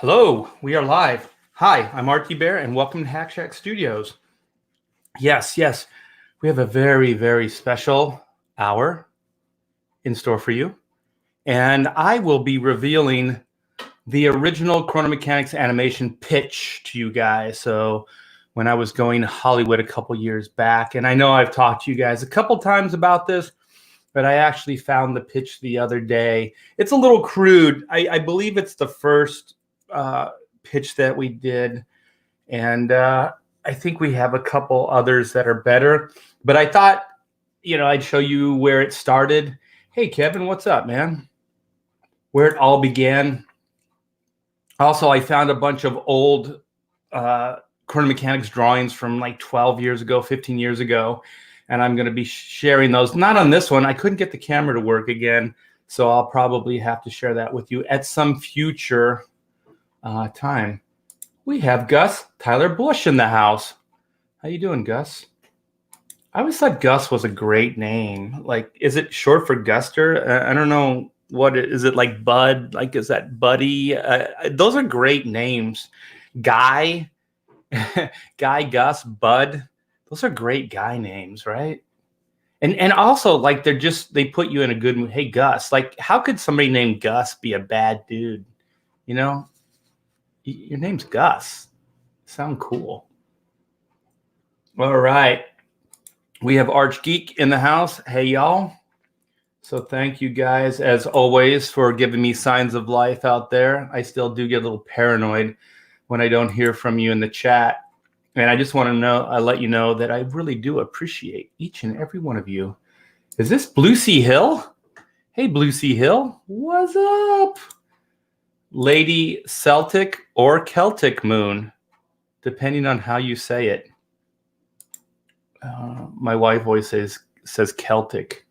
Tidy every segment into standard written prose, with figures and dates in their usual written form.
Hello, we are live. Hi, I'm Artie Bear, and welcome to Hack Shack Studios. Yes, we have a very, very special hour in store for you. And I will be revealing the original Chronomechanics animation pitch to you guys. So when I was going to Hollywood a couple years back, and I know I've talked to you guys a couple times about this, but I actually found the pitch the other day. It's a little crude. I believe it's the first pitch that we did, and I think we have a couple others that are better, but I thought I'd show you where it started. Hey Kevin, what's up, man? Where it all began. Also, I found a bunch of old Chronomechanics drawings from like 12 years ago, 15 years ago, and I'm going to be sharing those. Not on this one. I couldn't get the camera to work again, so I'll probably have to share that with you at some future time. We have Gus Tyler Bush in the house. How you doing, Gus? I always thought Gus was a great name. Like, is it short for Guster? I don't know. What is it, like Bud? Like, is that Buddy? Those are great names. Guy, Guy, Gus, Bud. Those are great guy names, right? And also, like, they put you in a good mood. Hey, Gus. Like, how could somebody named Gus be a bad dude? You know? Your name's Gus. Sound cool. All right. We have Arch Geek in the house. Hey, y'all. So thank you guys, as always, for giving me signs of life out there. I still do get a little paranoid when I don't hear from you in the chat. And I just want to let you know that I really do appreciate each and every one of you. Is this Blue Sea Hill? Hey, Blue Sea Hill. What's up? Lady Celtic or Celtic Moon, depending on how you say it. My wife always says Celtic.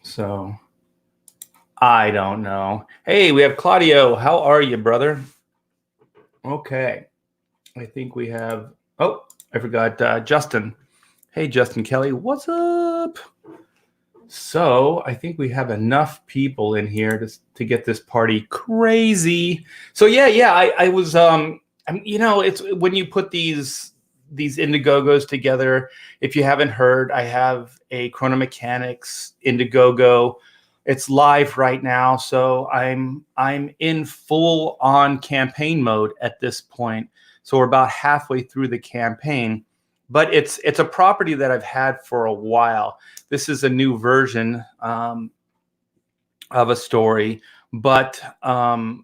So I don't know. Hey, we have Claudio. How are you, brother? Okay. I think we have, I forgot Justin. Hey, Justin Kelly. What's up? So I think we have enough people in here to get this party crazy. So I was it's when you put these Indiegogos together. If you haven't heard, I have a Chronomechanics Indiegogo. It's live right now, so I'm in full on campaign mode at this point. So we're about halfway through the campaign. But it's a property that I've had for a while. This is a new version of a story, but I've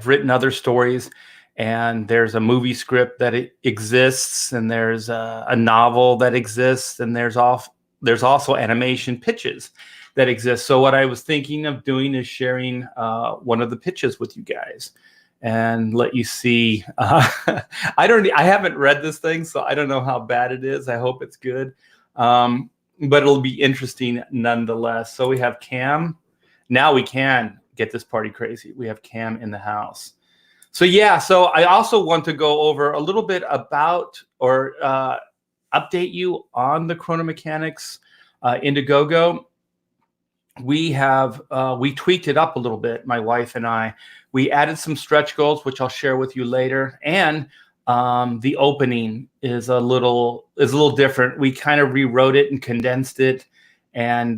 written other stories, and there's a movie script that exists, and there's a novel that exists, and there's also animation pitches that exist. So what I was thinking of doing is sharing one of the pitches with you guys and let you see. I haven't read this thing, so I don't know how bad it is. I hope it's good, but it'll be interesting nonetheless. So we have Cam. Now we can get this party crazy. We have Cam in the house. So so I also want to go over a little bit about or update you on the Chronomechanics Indiegogo. We tweaked it up a little bit, my wife and I. We added some stretch goals, which I'll share with you later, and the opening is a little different. We kind of rewrote it and condensed it and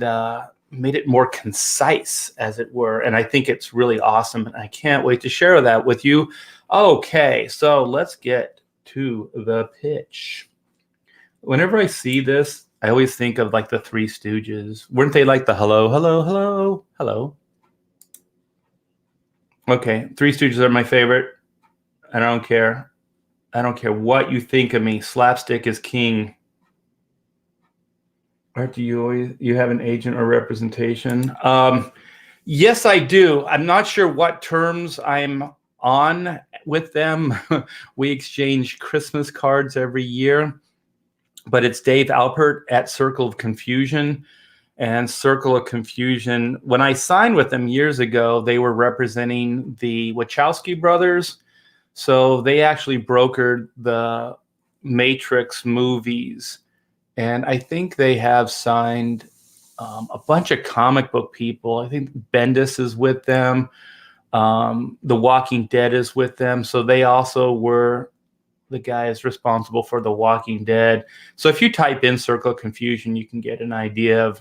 made it more concise, as it were. And I think it's really awesome, and I can't wait to share that with you. Okay, so let's get to the pitch. Whenever I see this, I always think of like the Three Stooges. Weren't they like the hello, hello, hello, hello? Okay, Three Stooges are my favorite. I don't care. I don't care what you think of me. Slapstick is king. Or do you have an agent or representation? Yes, I do. I'm not sure what terms I'm on with them. We exchange Christmas cards every year. But it's Dave Alpert at Circle of Confusion. And Circle of Confusion, when I signed with them years ago, they were representing the Wachowski brothers. So they actually brokered the Matrix movies. And I think they have signed a bunch of comic book people. I think Bendis is with them. The Walking Dead is with them. So they also were the guys responsible for The Walking Dead. So if you type in Circle of Confusion, you can get an idea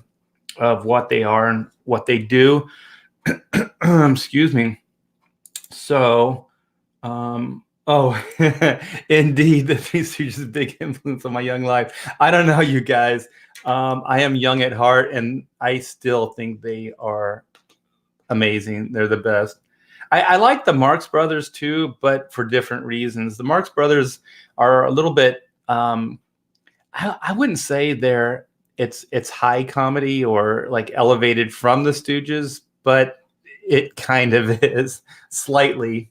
of what they are and what they do. Excuse me. So, indeed, the Three Stooges' big influence on my young life. I don't know, you guys. I am young at heart, and I still think they are amazing. They're the best. I like the Marx Brothers too, but for different reasons. The Marx Brothers are a little bit. I wouldn't say it's high comedy or like elevated from the Stooges, but it kind of is slightly.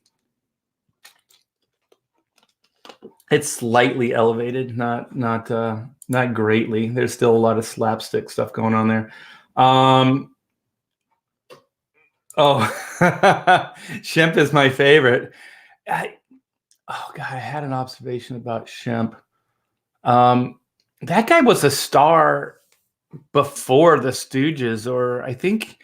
It's slightly elevated, not greatly. There's still a lot of slapstick stuff going on there. Shemp is my favorite. I had an observation about Shemp. That guy was a star before the Stooges, or I think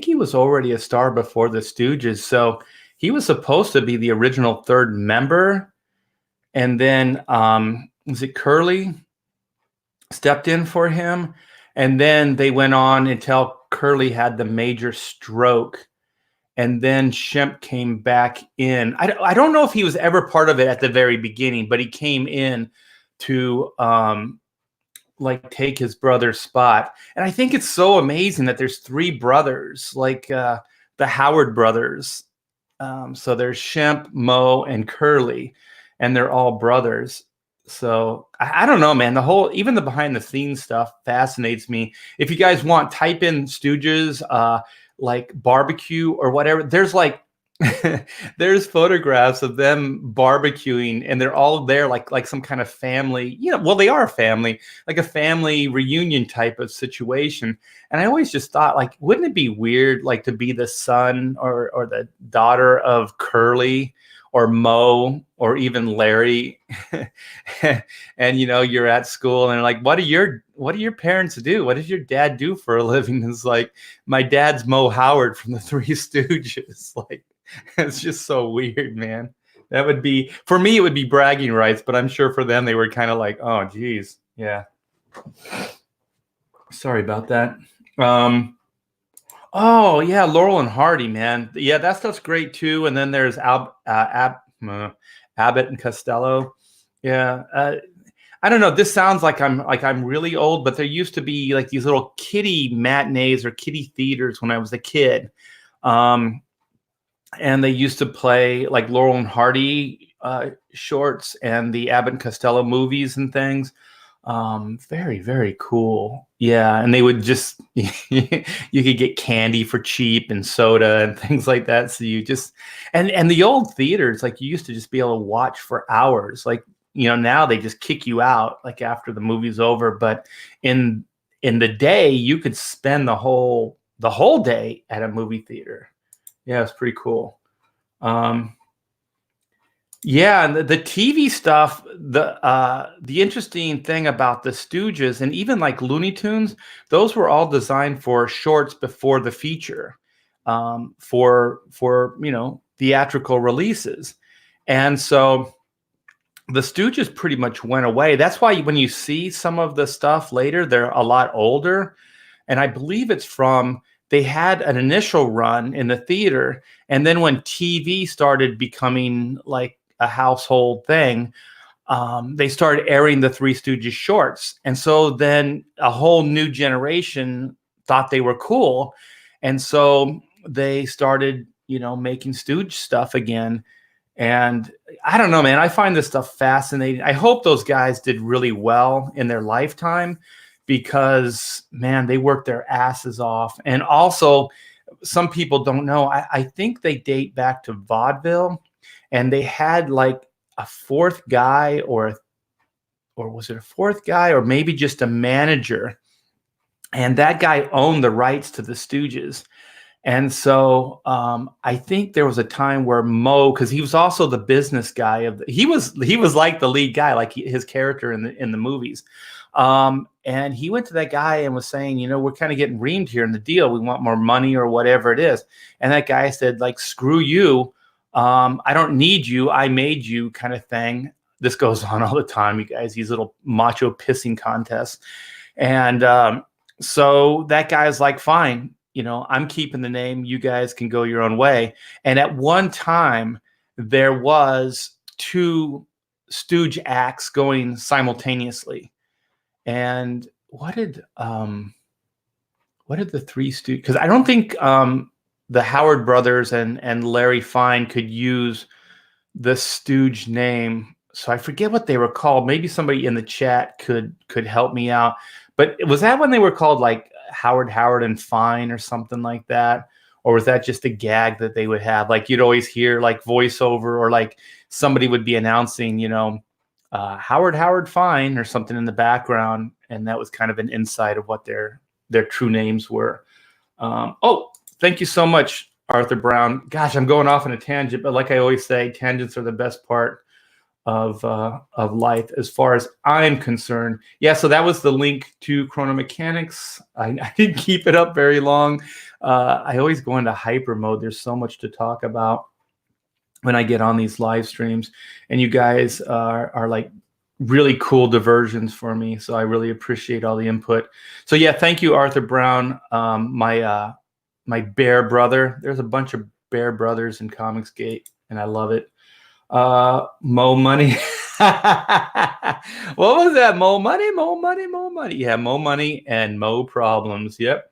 he was already a star before the Stooges. So he was supposed to be the original third member, and then was it Curly stepped in for him, and then they went on until Curly had the major stroke, and then Shemp came back in. I don't know if he was ever part of it at the very beginning, but he came in to like take his brother's spot. And I think it's so amazing that there's three brothers, like the Howard brothers. So there's Shemp, Mo, and Curly, and they're all brothers. So I don't know, man. Even the behind the scenes stuff fascinates me. If you guys want, type in Stooges, like barbecue or whatever. There's like, there's photographs of them barbecuing, and they're all there like some kind of family. Well, they are a family, like a family reunion type of situation. And I always just thought, like, wouldn't it be weird, like, to be the son or the daughter of Curly or Mo or even Larry, and you're at school and they're like, what do your parents do? What does your dad do for a living? It's like, my dad's Mo Howard from the Three Stooges. Like, it's just so weird, man. That would be, for me, it would be bragging rights, but I'm sure for them, they were kind of like, oh, geez. Yeah. Sorry about that. Oh yeah, Laurel and Hardy, man. Yeah, that stuff's great too. And then there's Abbott and Costello. Yeah, I don't know. This sounds like I'm really old, but there used to be like these little kiddie matinees or kiddie theaters when I was a kid, and they used to play like Laurel and Hardy shorts and the Abbott and Costello movies and things. Very, very cool. Yeah, and they would just you could get candy for cheap and soda and things like that. So you just and the old theaters, like, you used to just be able to watch for hours. Like, now they just kick you out like after the movie's over. But in the day, you could spend the whole day at a movie theater. Yeah, it's pretty cool. Yeah, and the TV stuff, the interesting thing about the Stooges and even like Looney Tunes, those were all designed for shorts before the feature, for theatrical releases. And so the Stooges pretty much went away. That's why when you see some of the stuff later, they're a lot older. And I believe it's they had an initial run in the theater, and then when TV started becoming like a household thing, they started airing the Three Stooges shorts. And so then a whole new generation thought they were cool. And so they started, making Stooge stuff again. And I don't know, man, I find this stuff fascinating. I hope those guys did really well in their lifetime, because, man, they worked their asses off. And also, some people don't know, I think they date back to vaudeville. And they had like a fourth guy, or was it a fourth guy, or maybe just a manager? And that guy owned the rights to the Stooges. And so I think there was a time where Mo, because he was also the business guy he was like the lead guy, like his character in the movies. And he went to that guy and was saying, we're kind of getting reamed here in the deal. We want more money or whatever it is. And that guy said, like, screw you. I don't need you. I made you, kind of thing. This goes on all the time, you guys, these little macho pissing contests. And so that guy's like, fine, I'm keeping the name. You guys can go your own way. And at one time, there was 2 Stooge acts going simultaneously. And what did the 3 Stooge? Because I don't think the Howard brothers and Larry Fine could use the Stooge name. So I forget what they were called. Maybe somebody in the chat could help me out. But was that when they were called like Howard and Fine or something like that? Or was that just a gag that they would have? Like you'd always hear like voiceover, or like somebody would be announcing, Howard Fine or something in the background. And that was kind of an insight of what their true names were. Thank you so much, Arthur Brown. Gosh, I'm going off on a tangent, but like I always say, tangents are the best part of life as far as I'm concerned. Yeah, so that was the link to Chronomechanics. I didn't keep it up very long. I always go into hyper mode. There's so much to talk about when I get on these live streams, and you guys are like really cool diversions for me. So I really appreciate all the input. So yeah, thank you, Arthur Brown, my bear brother. There's a bunch of bear brothers in Comicsgate, and I love it. Mo Money. What was that? Mo Money. Yeah, Mo Money and Mo Problems. Yep.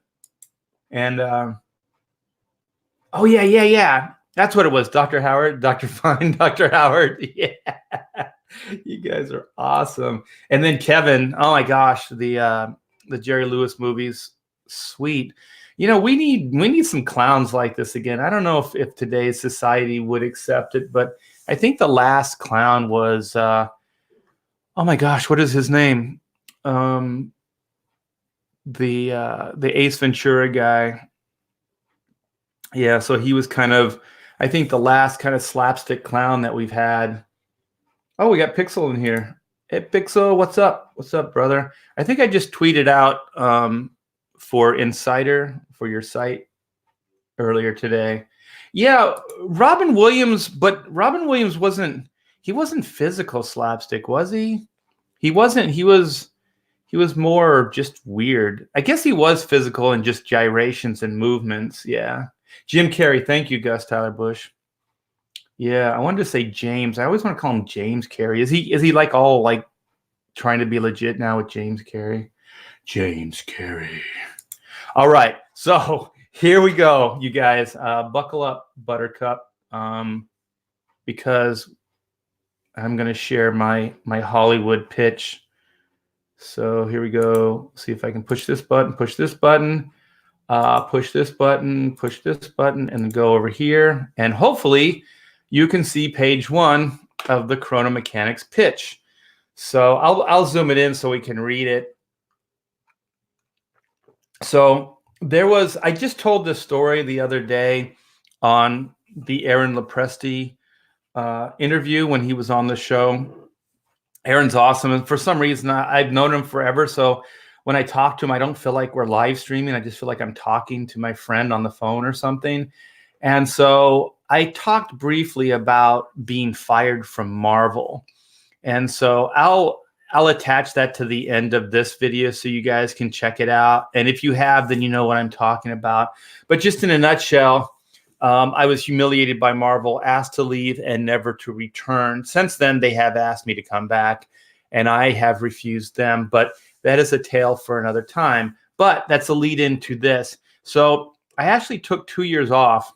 And oh yeah. That's what it was. Dr. Howard, Dr. Fine, Dr. Howard. Yeah. You guys are awesome. And then Kevin, oh my gosh, the Jerry Lewis movies, sweet. We need some clowns like this again. I don't know if today's society would accept it, but I think the last clown was, oh my gosh, what is his name? The Ace Ventura guy. Yeah, so he was kind of, I think, the last kind of slapstick clown that we've had. Oh, we got Pixel in here. Hey, Pixel, what's up? What's up, brother? I think I just tweeted out for Insider, for your site, earlier today. Yeah, Robin Williams, but Robin Williams wasn't physical slapstick, was he? He wasn't. He was more just weird. I guess he was physical and just gyrations and movements. Yeah. Jim Carey, thank you, Gus Tyler Bush. Yeah, I wanted to say James. I always want to call him James Carey. Is he like all like trying to be legit now with James Carey? James Carey. All right, so here we go, you guys. Buckle up, Buttercup, because I'm going to share my Hollywood pitch. So here we go. See if I can push this button, push this button, push this button, push this button, and then go over here. And hopefully you can see page 1 of the Chronomechanics pitch. So I'll zoom it in so we can read it. So I just told this story the other day on the Aaron Lopresti interview when he was on the show. Aaron's awesome. And for some reason, I've known him forever. So when I talk to him, I don't feel like we're live streaming. I just feel like I'm talking to my friend on the phone or something. And so I talked briefly about being fired from Marvel. And so I'll attach that to the end of this video so you guys can check it out. And if you have, then you know what I'm talking about. But just in a nutshell, I was humiliated by Marvel, asked to leave and never to return. Since then, they have asked me to come back, and I have refused them. But that is a tale for another time. But that's a lead into this. So I actually took 2 years off.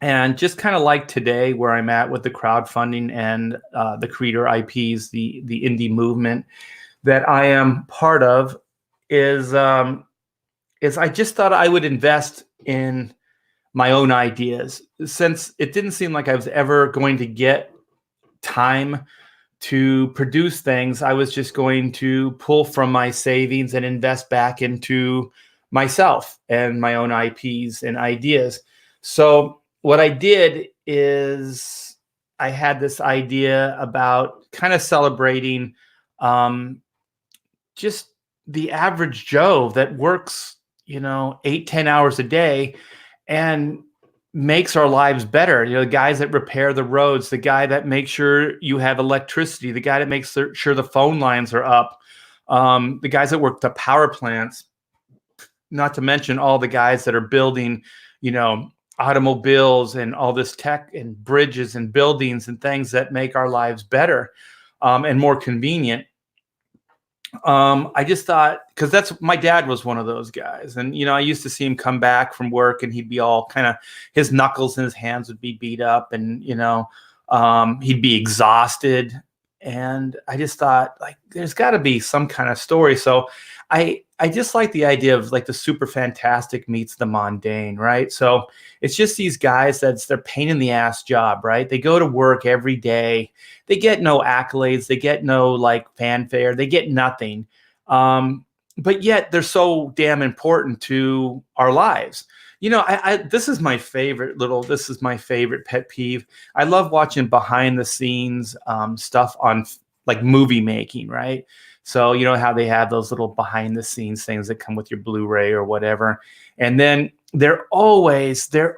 And just kind of like today, where I'm at with the crowdfunding and the creator IPs, the indie movement that I am part of, is I just thought I would invest in my own ideas, since it didn't seem like I was ever going to get time to produce things. I was just going to pull from my savings and invest back into myself and my own IPs and ideas. So what I did is I had this idea about kind of celebrating just the average Joe that works, 8, 10 hours a day and makes our lives better. The guys that repair the roads, the guy that makes sure you have electricity, the guy that makes sure the phone lines are up, the guys that work the power plants, not to mention all the guys that are building, automobiles and all this tech and bridges and buildings and things that make our lives better and more convenient. I just thought, because my dad was one of those guys. And, I used to see him come back from work and he'd be all kind of, his knuckles and his hands would be beat up and, he'd be exhausted. And I just thought, like, there's got to be some kind of story. So I just like the idea of like the super fantastic meets the mundane, right? So it's just these guys that's their pain in the ass job, right? They go to work every day. They get no accolades. They get no like fanfare. They get nothing. But yet they're so damn important to our lives. This is my favorite pet peeve. I love watching behind the scenes stuff on like movie making, right? So how they have those little behind the scenes things that come with your Blu-ray or whatever. And then they're always the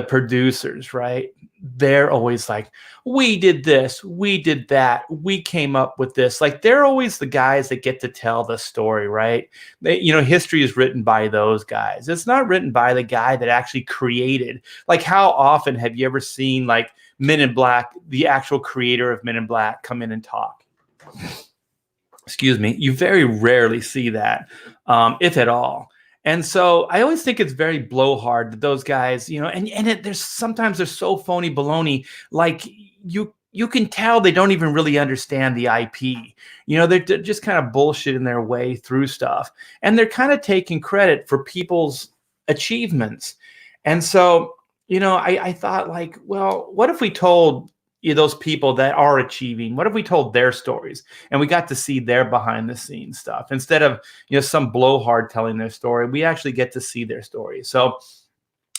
producers, right? They're always like, we did this, we did that, we came up with this. Like they're always the guys that get to tell the story, right? History is written by those guys. It's not written by the guy that actually created. Like how often have you ever seen like Men in Black, the actual creator of Men in Black, come in and talk? Excuse me. You very rarely see that, if at all. And so I always think it's very blowhard that those guys, sometimes they're so phony baloney. Like you can tell they don't even really understand the IP. They're just kind of bullshitting their way through stuff, and they're kind of taking credit for people's achievements. And so, I thought like, well, what if we told those people that are achieving, what if we told their stories and we got to see their behind the scenes stuff instead of, some blowhard telling their story? We actually get to see their story. So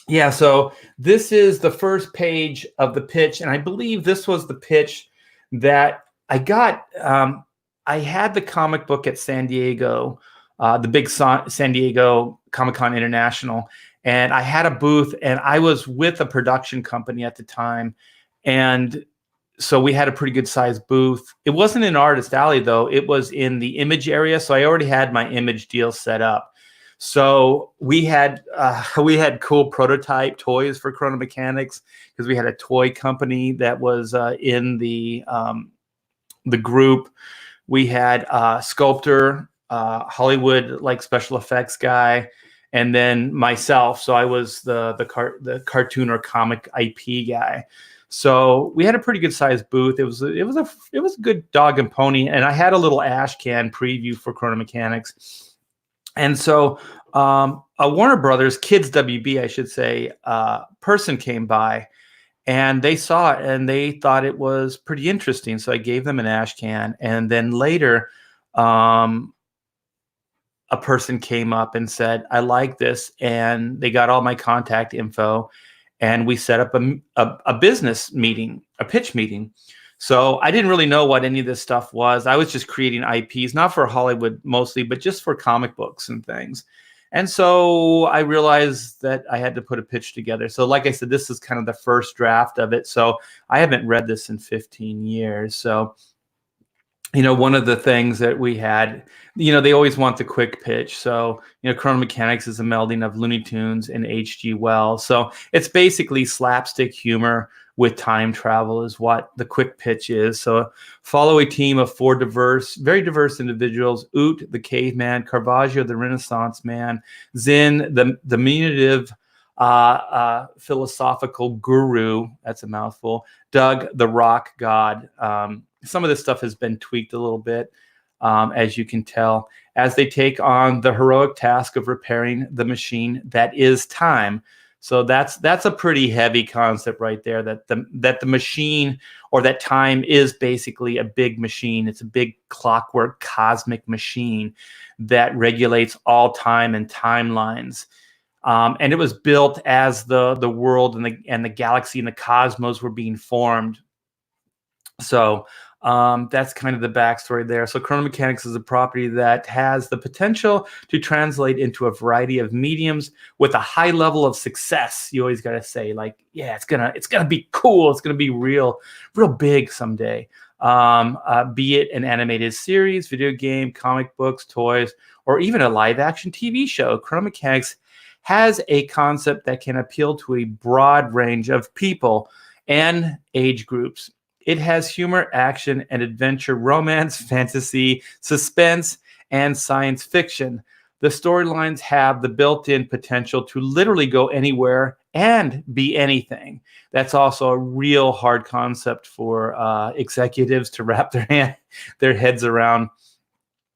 yeah, so this is the first page of the pitch. And I believe this was the pitch that I got. I had the comic book at San Diego, the big San Diego Comic-Con International. And I had a booth and I was with a production company at the time. And so we had a pretty good sized booth. It wasn't in Artist Alley though. It was in the Image area. So I already had my Image deal set up. So we had cool prototype toys for Chronomechanics because we had a toy company that was in the group. We had a sculptor, Hollywood like special effects guy, and then myself. So I was the cartoon or comic IP guy. So we had a pretty good sized booth. It was a good dog and pony, and I had a little ash can preview for Chronomechanics. And so a Warner Brothers Kids WB, I should say, person came by, and they saw it and they thought it was pretty interesting. So I gave them an ash can, and then later, a person came up and said, "I like this," and they got all my contact info. And we set up a business meeting, a pitch meeting. So I didn't really know what any of this stuff was. I was just creating IPs, not for Hollywood mostly, but just for comic books and things. And so I realized that I had to put a pitch together. So like I said, this is kind of the first draft of it. So I haven't read this in 15 years. So, one of the things that we had, they always want the quick pitch. So, Chronomechanics is a melding of Looney Tunes and H.G. Wells. So it's basically slapstick humor with time travel is what the quick pitch is. So follow a team of four very diverse individuals: Oot, the caveman; Caravaggio, the Renaissance man; Zinn, the diminutive philosophical guru, that's a mouthful; Doug, the rock god. Some of this stuff has been tweaked a little bit, as you can tell, as they take on the heroic task of repairing the machine that is time. So that's a pretty heavy concept right there, that the machine, or that time, is basically a big machine. It's a big clockwork cosmic machine that regulates all time and timelines. And it was built as the world and the galaxy and the cosmos were being formed. So That's kind of the backstory there. So Chronomechanics is a property that has the potential to translate into a variety of mediums with a high level of success. You always got to say, like, yeah, it's gonna be cool. It's gonna be real big someday. Be it an animated series, video game, comic books, toys, or even a live action TV show. Chronomechanics has a concept that can appeal to a broad range of people and age groups. It has humor, action, and adventure, romance, fantasy, suspense, and science fiction. The storylines have the built-in potential to literally go anywhere and be anything. That's also a real hard concept for executives to wrap their heads around.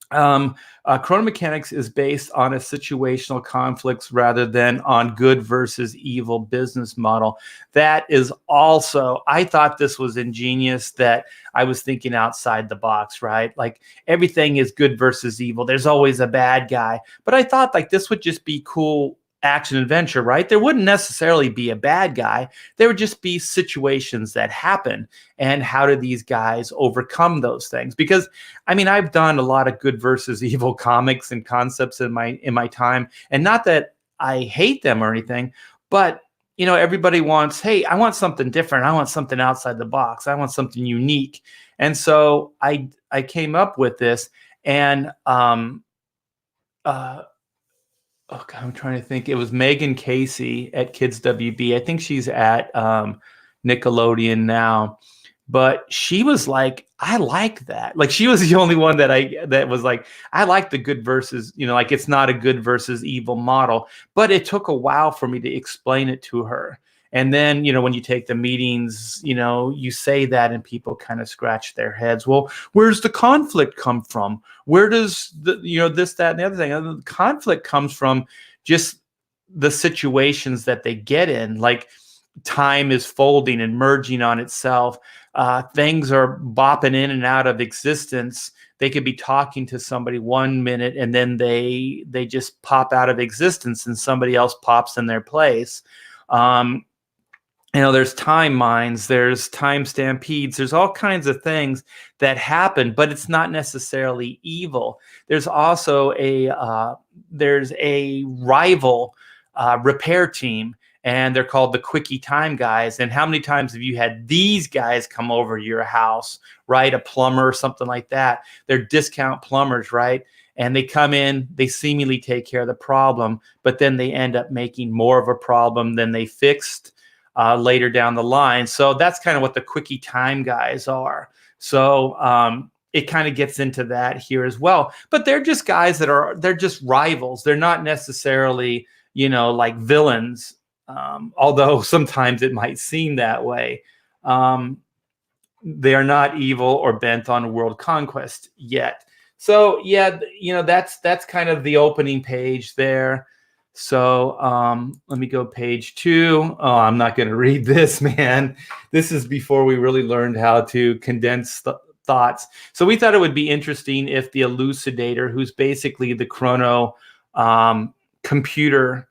Chronomechanics is based on a situational conflicts rather than on good versus evil business model. That is also, I thought this was ingenious, that I was thinking outside the box, right? Like everything is good versus evil. There's always a bad guy. But I thought like this would just be cool action adventure, right? There wouldn't necessarily be a bad guy. There would just be situations that happen. And how do these guys overcome those things? Because I mean, I've done a lot of good versus evil comics and concepts in my time. And not that I hate them or anything, but you know, everybody wants, hey, I want something different. I want something outside the box. I want something unique. And so I came up with this, and oh God, I'm trying to think. It was Megan Casey at Kids WB. I think she's at Nickelodeon now. But she was like, I like that. Like she was the only one that was like, I like the good versus, you know, like it's not a good versus evil model. But it took a while for me to explain it to her. And then, you know, when you take the meetings, you know, you say that and people kind of scratch their heads. Well, where's the conflict come from? Where does the, you know, this, that, and the other thing? The conflict comes from just the situations that they get in. Like time is folding and merging on itself. Things are bopping in and out of existence. They could be talking to somebody 1 minute and then they just pop out of existence and somebody else pops in their place. You know, there's time mines, there's time stampedes, there's all kinds of things that happen, but it's not necessarily evil. There's also there's a rival repair team, and they're called the Quickie Time Guys. And how many times have you had these guys come over to your house, right? A plumber or something like that. They're discount plumbers, right? And they come in, they seemingly take care of the problem, but then they end up making more of a problem than they fixed later down the line. So that's kind of what the Quickie Time Guys are. So it kind of gets into that here as well. But they're just guys they're just rivals. They're not necessarily, you know, like villains, although sometimes it might seem that way. They are not evil or bent on world conquest yet. So yeah, you know, that's kind of the opening page there. So let me go page 2. Oh, I'm not going to read this, man. This is before we really learned how to condense thoughts. So we thought it would be interesting if the elucidator, who's basically the chrono computer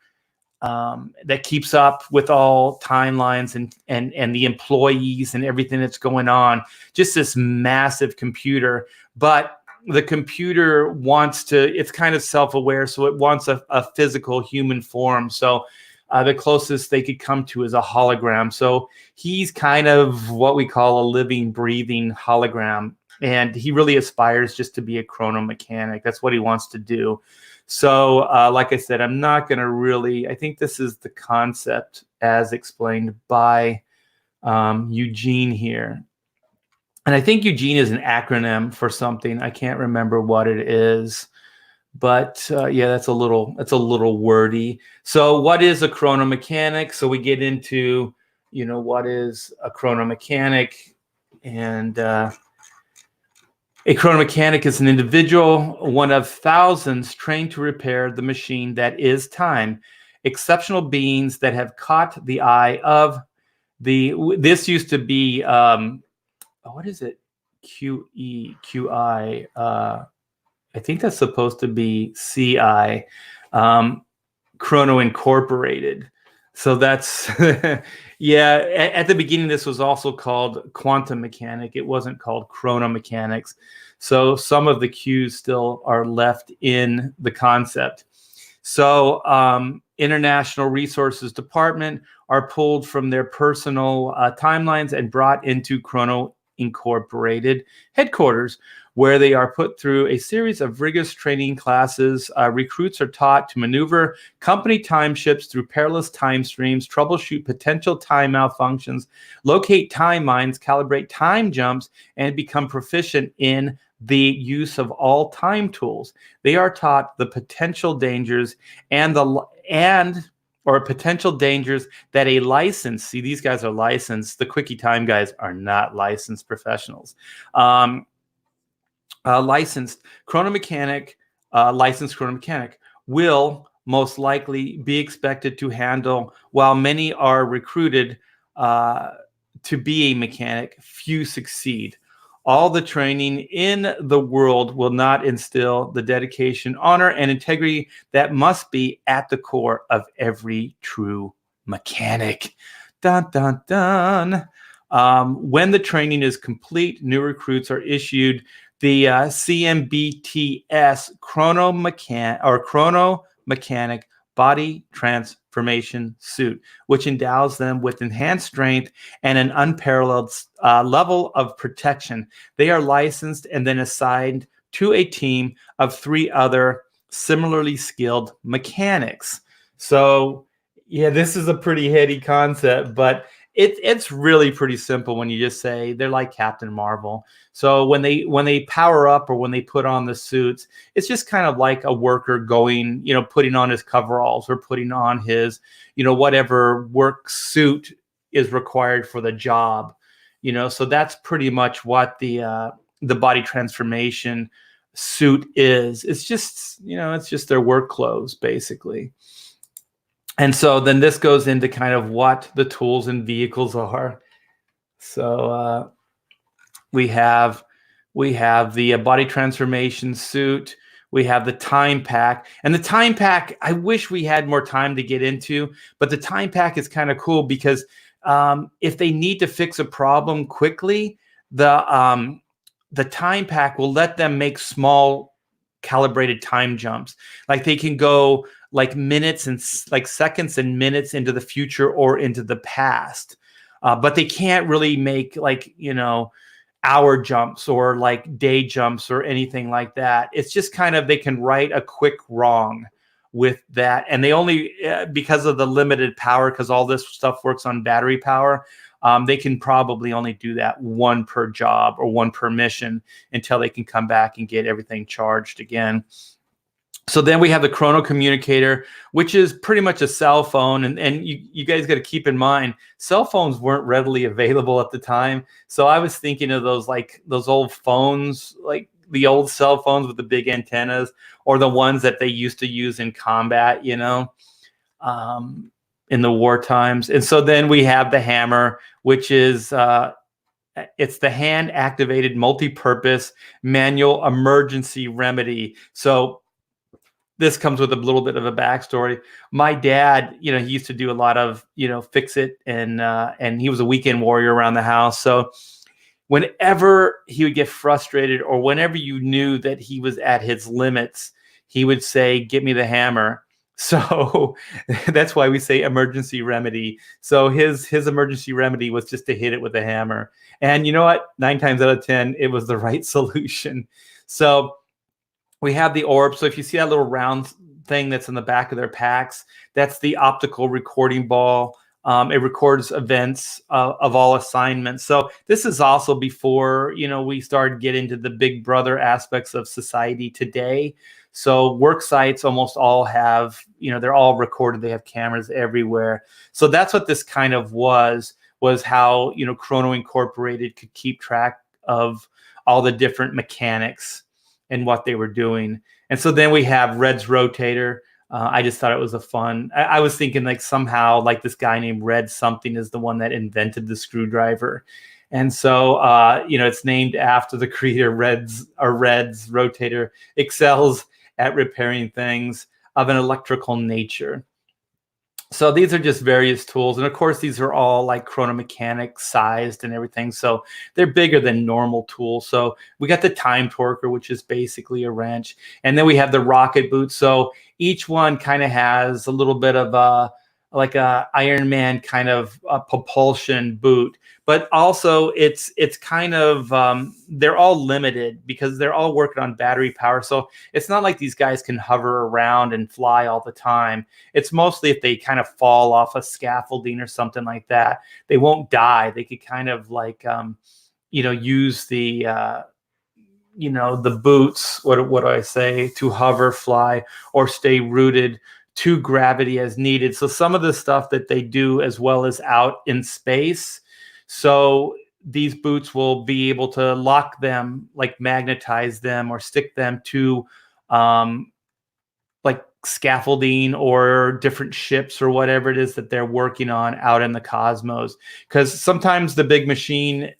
that keeps up with all timelines and the employees and everything that's going on, just this massive computer, but the computer wants to, it's kind of self-aware, so it wants a physical human form. So the closest they could come to is a hologram. So he's kind of what we call a living, breathing hologram. And he really aspires just to be a chronomechanic. That's what he wants to do. So like I said, I'm not going to really, I think this is the concept as explained by Eugene here. And I think Eugene is an acronym for something. I can't remember what it is, but yeah, that's a little wordy. So what is a chronomechanic? So we get into, you know, what is a chronomechanic? And a chronomechanic is an individual, one of thousands trained to repair the machine that is time. Exceptional beings that have caught the eye of this used to be, what is it? QEQI. I think that's supposed to be CI. Chrono Incorporated. So that's, yeah, at the beginning, this was also called quantum mechanic. It wasn't called chronomechanics. So some of the cues still are left in the concept. So International Resources Department are pulled from their personal timelines and brought into Chrono Incorporated headquarters, where they are put through a series of rigorous training classes. Recruits are taught to maneuver company time ships through perilous time streams, troubleshoot potential time malfunctions, locate time mines, calibrate time jumps, and become proficient in the use of all time tools. They are taught the potential dangers or potential dangers that a licensed, see, these guys are licensed. The Quickie Time guys are not licensed professionals. Licensed chronomechanic will most likely be expected to handle. While many are recruited to be a mechanic, few succeed. All the training in the world will not instill the dedication, honor, and integrity that must be at the core of every true mechanic. Dun, dun, dun. When the training is complete, new recruits are issued the CMBTS chronomechanic body transformation suit, which endows them with enhanced strength and an unparalleled level of protection. They are licensed and then assigned to a team of 3 other similarly skilled mechanics. So, yeah, this is a pretty heady concept, but it's really pretty simple when you just say they're like Captain Marvel. So when they power up or when they put on the suits, it's just kind of like a worker going, putting on his coveralls or putting on his, whatever work suit is required for the job. So that's pretty much what the body transformation suit is. It's just, it's just their work clothes, basically. And so then this goes into kind of what the tools and vehicles are. So we have the body transformation suit. We have the time pack. And the time pack, I wish we had more time to get into, but the time pack is kind of cool because if they need to fix a problem quickly, the time pack will let them make small calibrated time jumps. Like they can go like minutes and like seconds and minutes into the future or into the past. But they can't really make like, hour jumps or like day jumps or anything like that. It's just kind of, they can right a quick wrong with that. And they only, because of the limited power, because all this stuff works on battery power, they can probably only do that 1 per job or 1 per mission until they can come back and get everything charged again. So then we have the chrono communicator, which is pretty much a cell phone. And you guys got to keep in mind, cell phones weren't readily available at the time. So I was thinking of those old phones, like the old cell phones with the big antennas, or the ones that they used to use in combat, in the war times. And so then we have the hammer, which is it's the hand activated multi-purpose manual emergency remedy. So this comes with a little bit of a backstory. My dad, he used to do a lot of, fix it, and he was a weekend warrior around the house. So whenever he would get frustrated or whenever you knew that he was at his limits, he would say, "Get me the hammer." So that's why we say emergency remedy. So his emergency remedy was just to hit it with a hammer. And you know what? 9 times out of 10, it was the right solution. So we have the orb. So if you see that little round thing that's in the back of their packs, that's the optical recording ball. It records events of all assignments. So this is also before, we started getting into the big brother aspects of society today. So work sites almost all have, they're all recorded. They have cameras everywhere. So that's what this kind of was how, Chrono Incorporated could keep track of all the different mechanics and what they were doing. And so then we have Red's rotator. I just thought it was I was thinking like somehow like this guy named Red something is the one that invented the screwdriver. And so, it's named after the creator. Red's rotator excels at repairing things of an electrical nature. So these are just various tools. And of course, these are all like Chronomechanics sized and everything. So they're bigger than normal tools. So we got the time torquer, which is basically a wrench. And then we have the rocket boot. So each one kind of has a little bit of a Iron Man kind of a propulsion boot. But also it's kind of, they're all limited because they're all working on battery power. So it's not like these guys can hover around and fly all the time. It's mostly if they kind of fall off a scaffolding or something like that, they won't die. They could kind of like, use the boots, what do I say, to hover, fly, or stay rooted to gravity as needed. So some of the stuff that they do as well as out in space. So these boots will be able to lock them, like magnetize them or stick them to like scaffolding or different ships or whatever it is that they're working on out in the cosmos. Because sometimes the big machine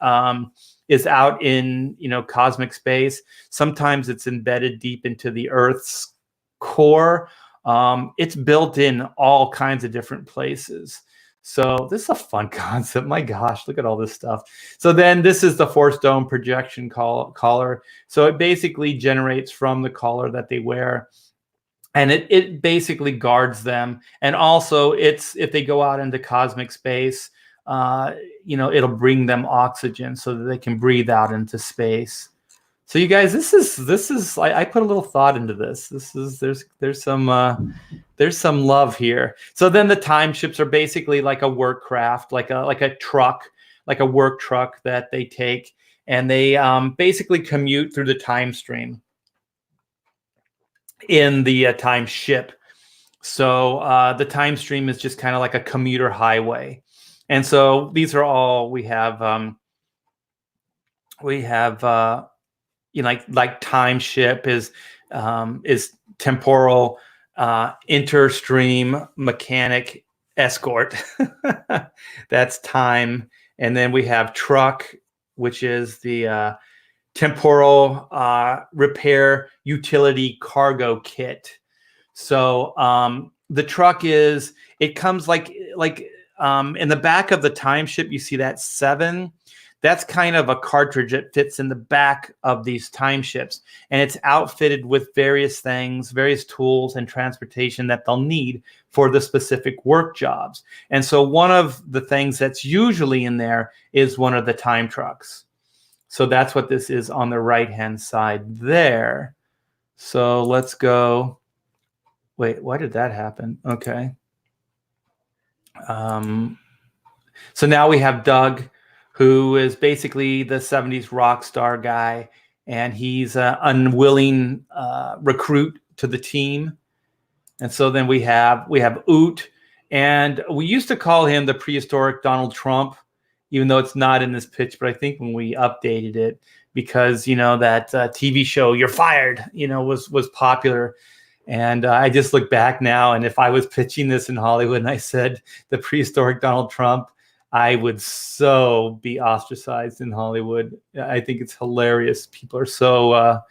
is out in cosmic space. Sometimes it's embedded deep into the Earth's core. It's built in all kinds of different places. So this is a fun concept. My gosh, look at all this stuff. So then this is the force dome projection collar. So it basically generates from the collar that they wear. And it basically guards them. And also if they go out into cosmic space, it'll bring them oxygen so that they can breathe out into space. So you guys, this is I put a little thought into this. There's some love here. So then the time ships are basically like a work craft, like a truck, like a work truck that they take, and they basically commute through the time stream in the time ship. So the time stream is just kind of like a commuter highway. And so these are all we have like time ship is temporal interstream mechanic escort. That's time. And then we have truck, which is the temporal repair utility cargo kit. So the truck it comes like in the back of the time ship, you see that 7. That's kind of a cartridge that fits in the back of these time ships. And it's outfitted with various things, various tools and transportation that they'll need for the specific work jobs. And so one of the things that's usually in there is one of the time trucks. So that's what this is on the right-hand side there. So let's go. Wait, why did that happen? Okay. So now we have Doug, who is basically the 70s rock star guy, and he's an unwilling recruit to the team. And so then we have Oot, and we used to call him the prehistoric Donald Trump, even though it's not in this pitch, but I think when we updated it, because that TV show You're Fired, was popular. And I just look back now, and if I was pitching this in Hollywood and I said the prehistoric Donald Trump, I would so be ostracized in Hollywood. I think it's hilarious. People are so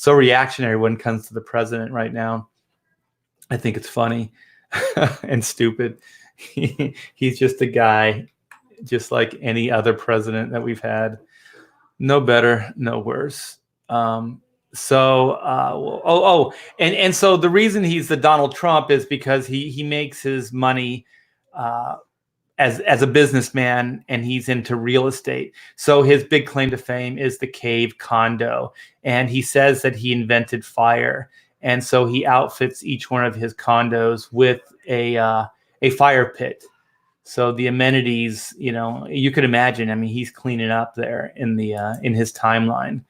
reactionary when it comes to the president right now. I think it's funny and stupid. He's just a guy, just like any other president that we've had. No better, no worse. And so the reason he's the Donald Trump is because he makes his money as a businessman, and he's into real estate. So his big claim to fame is the cave condo, and he says that he invented fire, and so he outfits each one of his condos with a fire pit. So the amenities, you could imagine. I mean, he's cleaning up there in his timeline.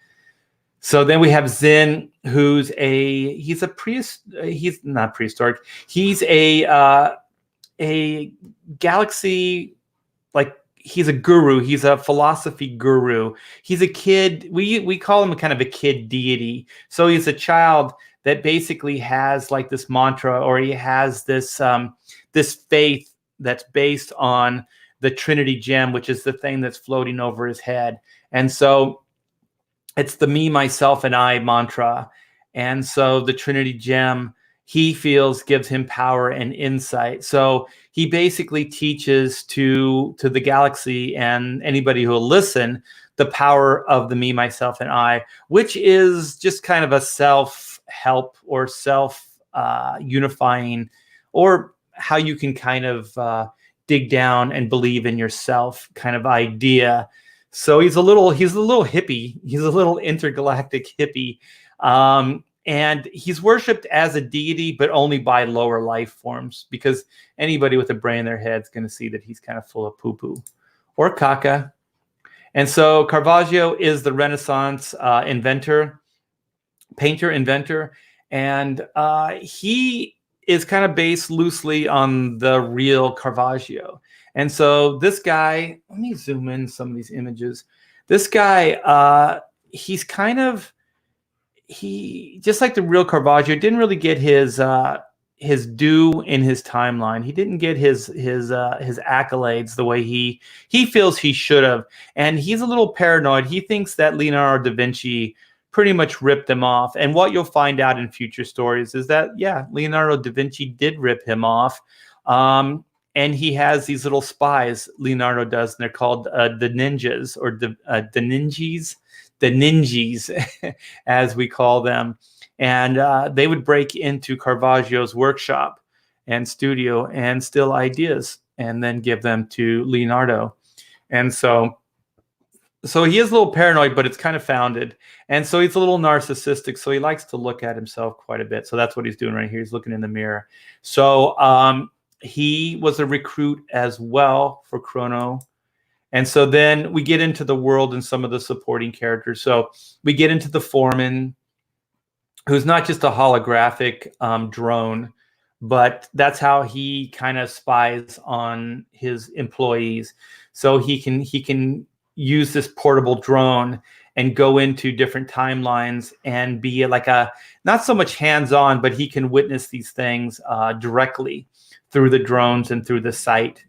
So then we have Zinn, he's not prehistoric. He's a galaxy, like he's a guru. He's a philosophy guru. He's a kid. We call him kind of a kid deity. So he's a child that basically has like this mantra, or he has this faith that's based on the Trinity gem, which is the thing that's floating over his head. And so it's the me, myself, and I mantra. And so the Trinity gem he feels gives him power and insight. So he basically teaches to the galaxy and anybody who will listen the power of the me, myself, and I, which is just kind of a self-help or self-unifying, or how you can kind of dig down and believe in yourself kind of idea. So he's a little hippie. He's a little intergalactic hippie. And he's worshipped as a deity, but only by lower life forms, because anybody with a brain in their head is going to see that he's kind of full of poo-poo or caca. And so Caravaggio is the Renaissance painter, inventor, and he is kind of based loosely on the real Caravaggio. And so this guy, let me zoom in some of these images. This guy, he's kind of, he just like the real Caravaggio didn't really get his due in his timeline. He didn't get his accolades the way he feels he should have, and he's a little paranoid. He thinks that Leonardo da Vinci pretty much ripped him off. And what you'll find out in future stories is that, yeah, Leonardo da Vinci did rip him off. And he has these little spies, Leonardo does, and they're called the ninjas, or the ninjas, as we call them. And they would break into Caravaggio's workshop and studio and steal ideas and then give them to Leonardo. And so he is a little paranoid, but it's kind of founded. And so he's a little narcissistic. So he likes to look at himself quite a bit. So that's what he's doing right here. He's looking in the mirror. So he was a recruit as well for Chrono. And so then we get into the world and some of the supporting characters. So we get into the foreman, who's not just a holographic drone, but that's how he kind of spies on his employees. So he can use this portable drone and go into different timelines and be like not so much hands-on, but he can witness these things directly through the drones and through the site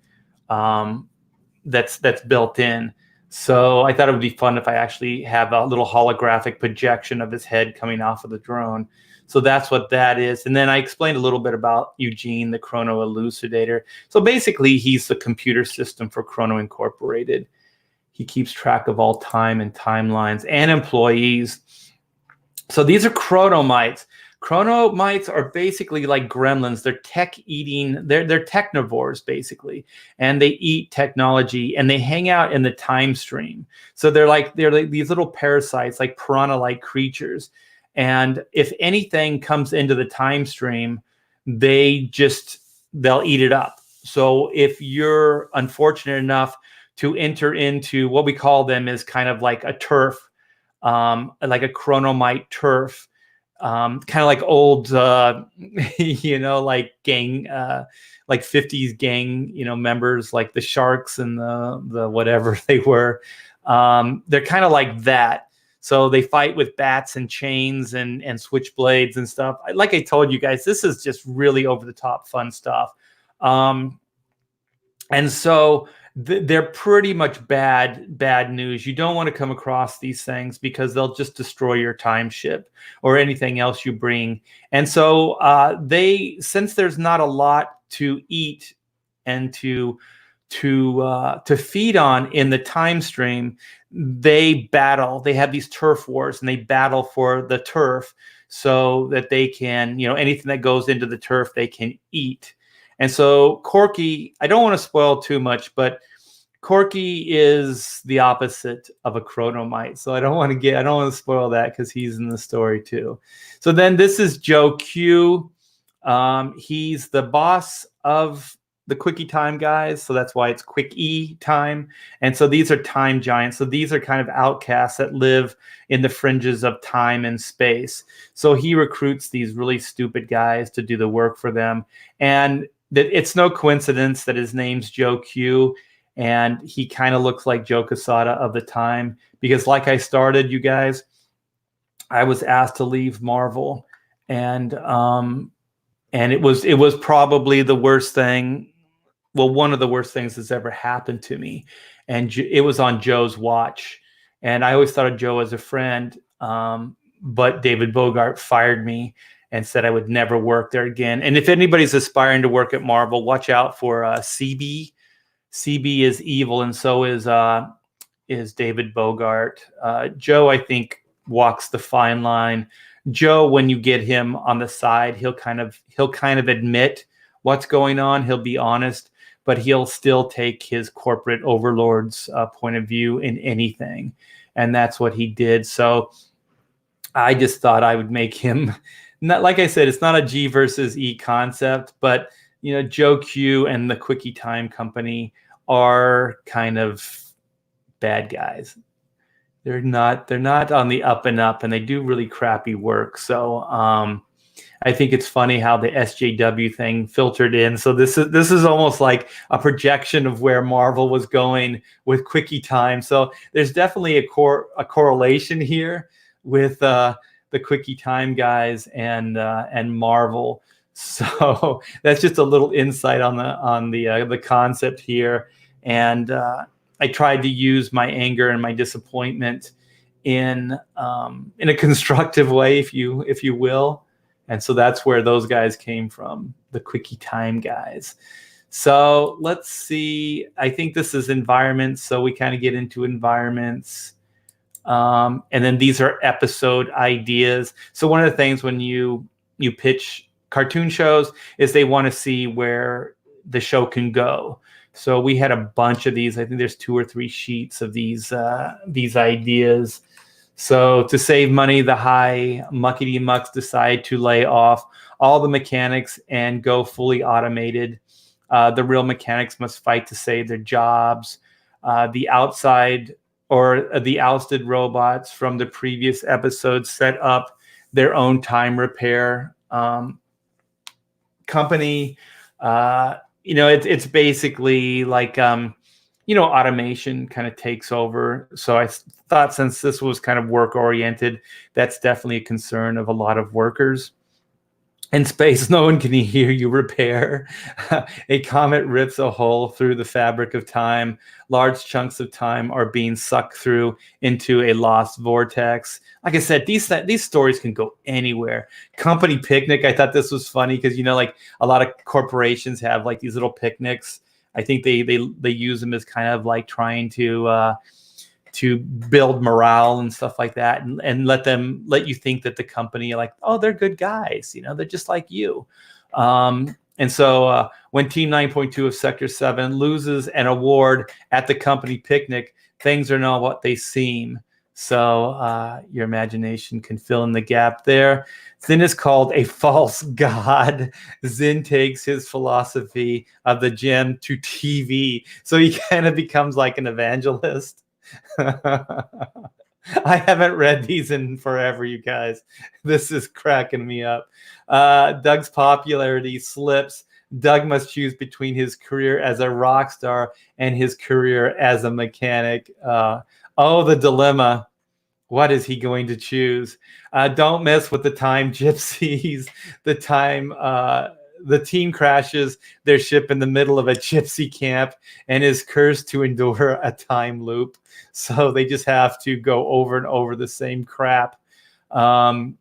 that's built in. So I thought it would be fun if I actually have a little holographic projection of his head coming off of the drone. So that's what that is. And then I explained a little bit about Eugene, the Chrono Elucidator. So basically, he's the computer system for Chrono Incorporated. He keeps track of all time and timelines and employees. So these are chronomites. Chronomites are basically like gremlins. They're they're technivores basically, and they eat technology and they hang out in the time stream. So they're like these little parasites, like piranha-like creatures. And if anything comes into the time stream, they'll eat it up. So if you're unfortunate enough to enter into what we call them is kind of like a turf, like a chronomite turf, kind of like old, like gang, like 50s gang, members, like the Sharks and the whatever they were. They're kind of like that. So they fight with bats and chains and switchblades and stuff. Like I told you guys, this is just really over the top fun stuff. And so they're pretty much bad news. You don't want to come across these things because they'll just destroy your time ship or anything else you bring. And so since there's not a lot to eat and to feed on in the time stream, they battle. They have these turf wars and they battle for the turf so that they can, anything that goes into the turf, they can eat. And so Corky, I don't want to spoil too much, but Corky is the opposite of a chronomite. So I don't want to spoil that because he's in the story too. So then this is Joe Q. He's the boss of the Quickie Time guys. So that's why it's Quickie Time. And so these are time giants. So these are kind of outcasts that live in the fringes of time and space. So he recruits these really stupid guys to do the work for them. And it's no coincidence that his name's Joe Q, and he kind of looks like Joe Quesada of the time, because like I started, you guys, I was asked to leave Marvel, and it was probably the worst thing, well, one of the worst things that's ever happened to me, and it was on Joe's watch, and I always thought of Joe as a friend, but David Bogart fired me. and said I would never work there again. And if anybody's aspiring to work at Marvel, watch out for CB. CB is evil, and so is David Bogart. Joe, I think, walks the fine line. Joe, when you get him on the side, he'll kind of admit what's going on. He'll be honest, but he'll still take his corporate overlord's point of view in anything, and that's what he did. So I just thought I would make him. Not, like I said, it's not a G versus E concept, but Joe Q and the Quickie Time Company are kind of bad guys. They're not on the up and up, and they do really crappy work. So I think it's funny how the SJW thing filtered in. So this is almost like a projection of where Marvel was going with Quickie Time. So there's definitely a correlation here with the Quickie Time guys and Marvel. So that's just a little insight on the concept here. And I tried to use my anger and my disappointment in a constructive way, if you will. And so that's where those guys came from, the Quickie Time guys. So let's see. I think this is environments. So we kind of get into environments. And then these are episode ideas. So one of the things when you pitch cartoon shows is they want to see where the show can go. So we had a bunch of these. I think there's 2 or 3 sheets of these ideas. So to save money, the high muckety mucks decide to lay off all the mechanics and go fully automated. The real mechanics must fight to save their jobs. The outside or the ousted robots from the previous episode set up their own time repair company. It's basically like, automation kind of takes over. So I thought since this was kind of work oriented, that's definitely a concern of a lot of workers. In space, no one can hear you repair. A comet rips a hole through the fabric of time. Large chunks of time are being sucked through into a lost vortex. Like I said, these stories can go anywhere. Company picnic, I thought this was funny because, like a lot of corporations have like these little picnics. I think they use them as kind of like trying to build morale and stuff like that, and let you think that the company, like, oh, they're good guys, they're just like you. And so when Team 9.2 of Sector 7 loses an award at the company picnic, things are not what they seem. So your imagination can fill in the gap there. Zin is called a false god. Zin takes his philosophy of the gym to TV. So he kind of becomes like an evangelist. I haven't read these in forever, you guys. This is cracking me up. Doug's popularity slips. Doug must choose between his career as a rock star and his career as a mechanic. Oh, the dilemma. What is he going to choose? Don't mess with the time gypsies. The team crashes their ship in the middle of a gypsy camp and is cursed to endure a time loop. So they just have to go over and over the same crap, the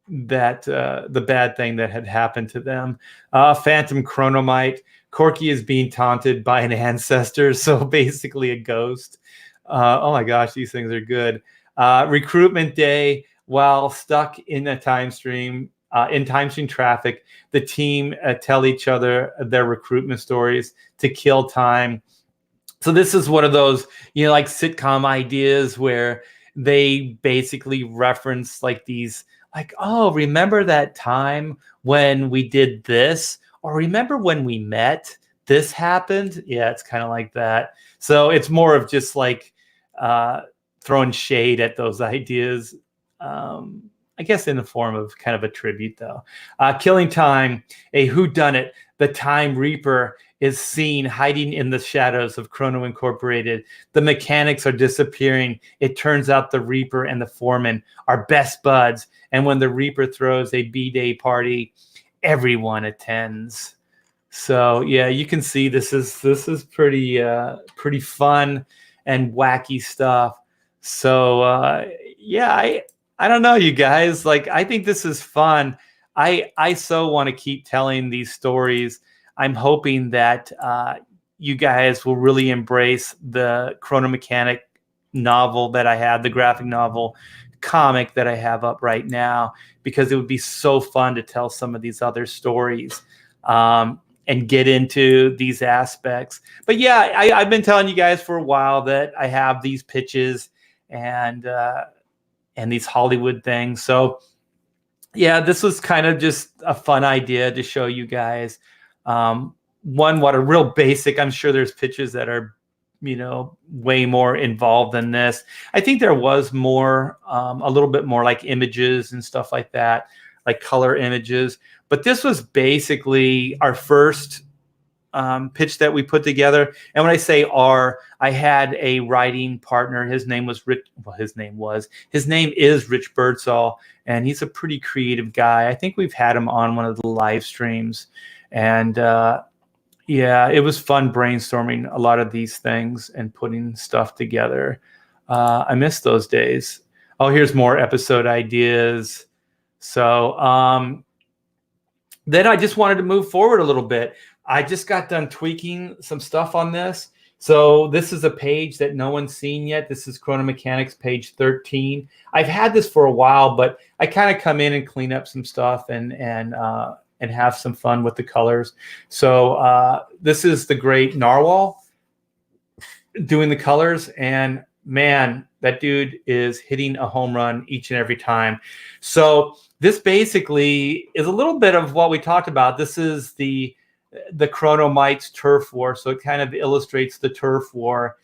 bad thing that had happened to them. Phantom Chronomite. Corky is being taunted by an ancestor, so basically a ghost. Oh my gosh, these things are good. Recruitment day. While stuck in a time stream, in time stream traffic, the team tell each other their recruitment stories to kill time. So this is one of those, like sitcom ideas where they basically reference like these, like, oh, remember that time when we did this? Or remember when we met? This happened? Yeah, it's kind of like that. So it's more of just like throwing shade at those ideas. I guess in the form of kind of a tribute, though. Killing time, a whodunit. The Time Reaper is seen hiding in the shadows of Chrono Incorporated. The mechanics are disappearing. It turns out the Reaper and the foreman are best buds. And when the Reaper throws a B-Day party, everyone attends. So yeah, you can see this is pretty fun and wacky stuff. So yeah, I don't know, you guys. Like, I think this is fun. I so want to keep telling these stories. I'm hoping that you guys will really embrace the Chronomechanic novel that I have, the graphic novel comic that I have up right now, because it would be so fun to tell some of these other stories and get into these aspects. But yeah, I've been telling you guys for a while that I have these pitches and these Hollywood things. So yeah, this was kind of just a fun idea to show you guys. What a real basic. I'm sure there's pitches that are, way more involved than this. I think there was more, a little bit more like images and stuff like that, like color images. But this was basically our first pitch that we put together. And when I say I had a writing partner. His name is Rich Birdsall, and he's a pretty creative guy. I think we've had him on one of the live streams, and yeah, it was fun brainstorming a lot of these things and putting stuff together. I miss those days. Oh, here's more episode ideas. So then I just wanted to move forward a little bit. I just got done tweaking some stuff on this. So this is a page that no one's seen yet. This is Chronomechanics page 13. I've had this for a while, but I kind of come in and clean up some stuff and have some fun with the colors. So this is the great Narwhal doing the colors, and man, that dude is hitting a home run each and every time. So this basically is a little bit of what we talked about. This is the Chronomites turf war. So it kind of illustrates the turf war.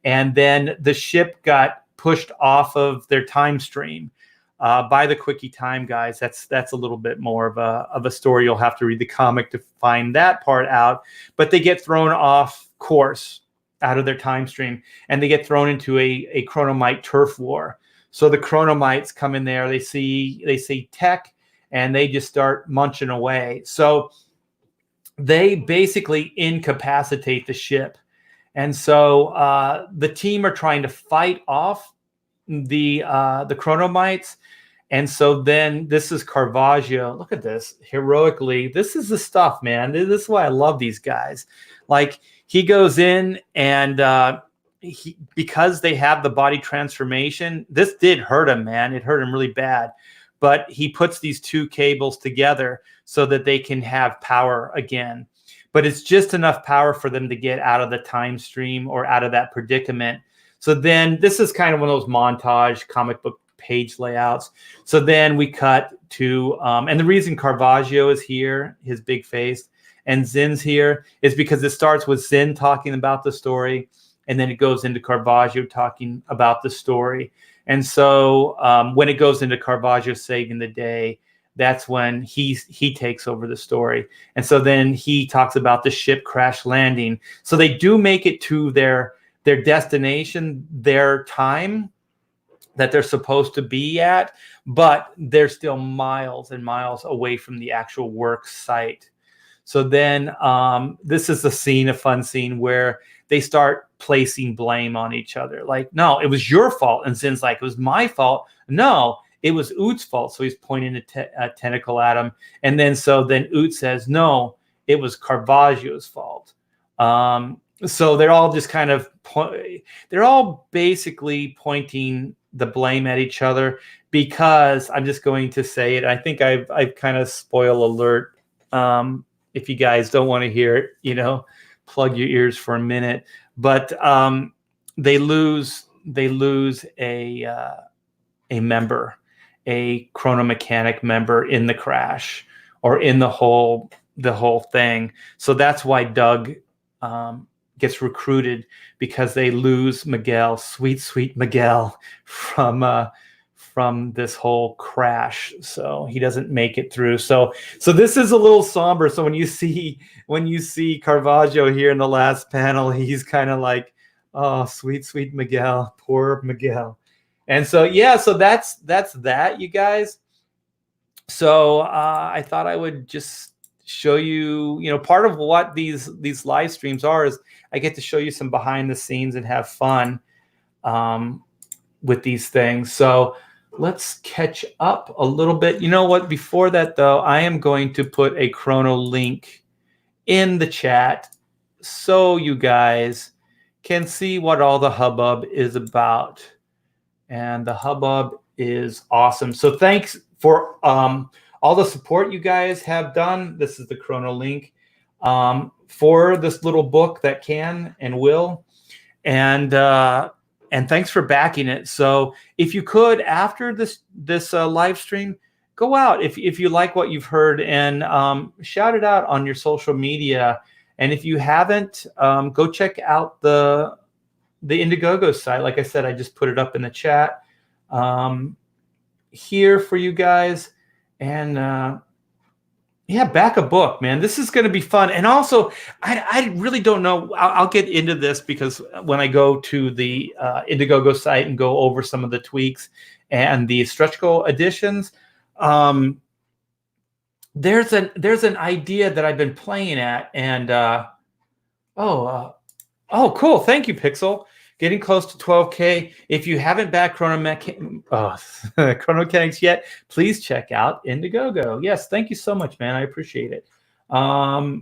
And then the ship got pushed off of their time stream by the Quickie Time guys. That's a little bit more of a story. You'll have to read the comic to find that part out. But they get thrown off course out of their time stream, and they get thrown into a Chronomite turf war. So the Chronomites come in there. They see tech, and they just start munching away. So they basically incapacitate the ship. And so the team are trying to fight off the Chronomites. And so then this is Caravaggio. Look at this. Heroically. This is the stuff, man. This is why I love these guys. Like, he goes in and because they have the body transformation, this did hurt him, man. It hurt him really bad. But he puts these two cables together so that they can have power again. But it's just enough power for them to get out of the time stream or out of that predicament. So then this is kind of one of those montage comic book page layouts. So then we cut to, and the reason Caravaggio is here, his big face, and Zin's here is because it starts with Zin talking about the story, and then it goes into Caravaggio talking about the story. And so when it goes into Caravaggio saving the day, that's when he takes over the story. And so then he talks about the ship crash landing. So they do make it to their destination, their time that they're supposed to be at, but they're still miles and miles away from the actual work site. So then this is a fun scene where they start placing blame on each other. Like, no, it was your fault. And Zin's like, it was my fault. No, it was Oot's fault. So he's pointing a tentacle at him. And then Oot says, no, it was Caravaggio's fault. So they're all just kind of, they're all basically pointing the blame at each other, because I'm just going to say it. I think I've kind of spoil alert. If you guys don't want to hear it, plug your ears for a minute. But they lose a member, a Chronomechanic member in the crash, or in the whole thing. So that's why Doug gets recruited, because they lose Miguel, sweet Miguel, from this whole crash. So he doesn't make it through. So this is a little somber. So when you see Caravaggio here in the last panel, he's kind of like, oh, sweet Miguel, poor Miguel. And so, yeah, so that's that, you guys. So I thought I would just show you, part of what these live streams are is I get to show you some behind the scenes and have fun with these things. So let's catch up a little bit. You know what? Before that, though, I am going to put a chrono link in the chat so you guys can see what all the hubbub is about. And the hubbub is awesome. So thanks for all the support you guys have done. This is the chrono link for this little book that can and will. And thanks for backing it. So if you could, after this live stream, go out if you like what you've heard and shout it out on your social media. And if you haven't, go check out the Indiegogo site. Like I said, I just put it up in the chat here for you guys. And yeah, back a book, man. This is going to be fun. And also, I really don't know. I'll get into this because when I go to the Indiegogo site and go over some of the tweaks and the stretch goal additions, there's an idea that I've been playing at. And oh, cool. Thank you, Pixel. Getting close to 12K. If you haven't backed Chronomechanics yet, please check out Indiegogo. Yes, thank you so much, man. I appreciate it. Art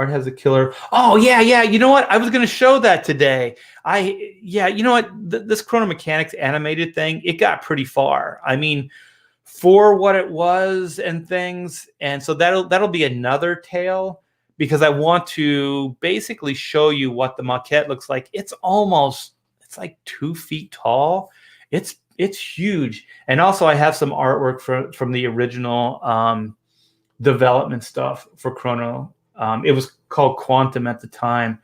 has a killer. Oh, yeah. You know what? I was going to show that today. You know what? This Chronomechanics animated thing, it got pretty far. I mean, for what it was and things. And so that'll be another tale, because I want to basically show you what the maquette looks like. It's like 2 feet tall. It's huge. And also I have some artwork from the original development stuff for Chrono. It was called Quantum at the time,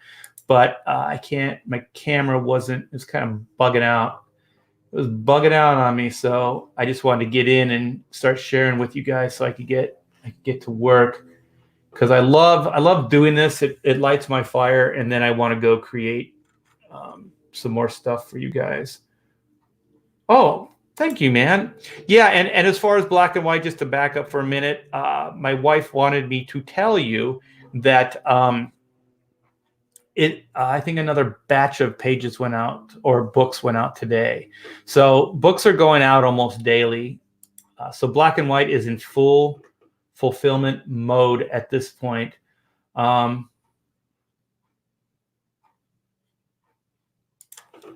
but my camera it's kind of bugging out. It was bugging out on me. So I just wanted to get in and start sharing with you guys so I could get to work. Because I love doing this. It lights my fire, and then I want to go create some more stuff for you guys. Oh, thank you, man. Yeah, and as far as black and white, just to back up for a minute, my wife wanted me to tell you that I think another batch of pages went out, or books went out today. So books are going out almost daily. So black and white is in full fulfillment mode at this point. Yeah.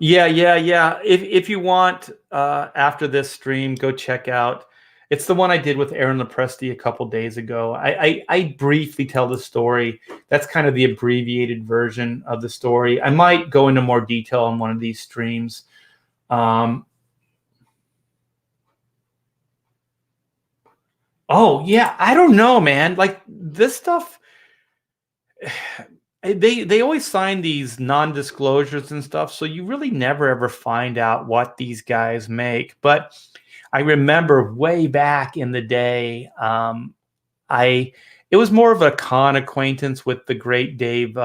If you want, after this stream, go check out. It's the one I did with Aaron Lepresti a couple days ago. I briefly tell the story. That's kind of the abbreviated version of the story. I might go into more detail on one of these streams. Oh, yeah. I don't know, man. Like this stuff, they always sign these non-disclosures and stuff. So you really never, ever find out what these guys make. But I remember way back in the day, it was more of a con acquaintance with the great Dave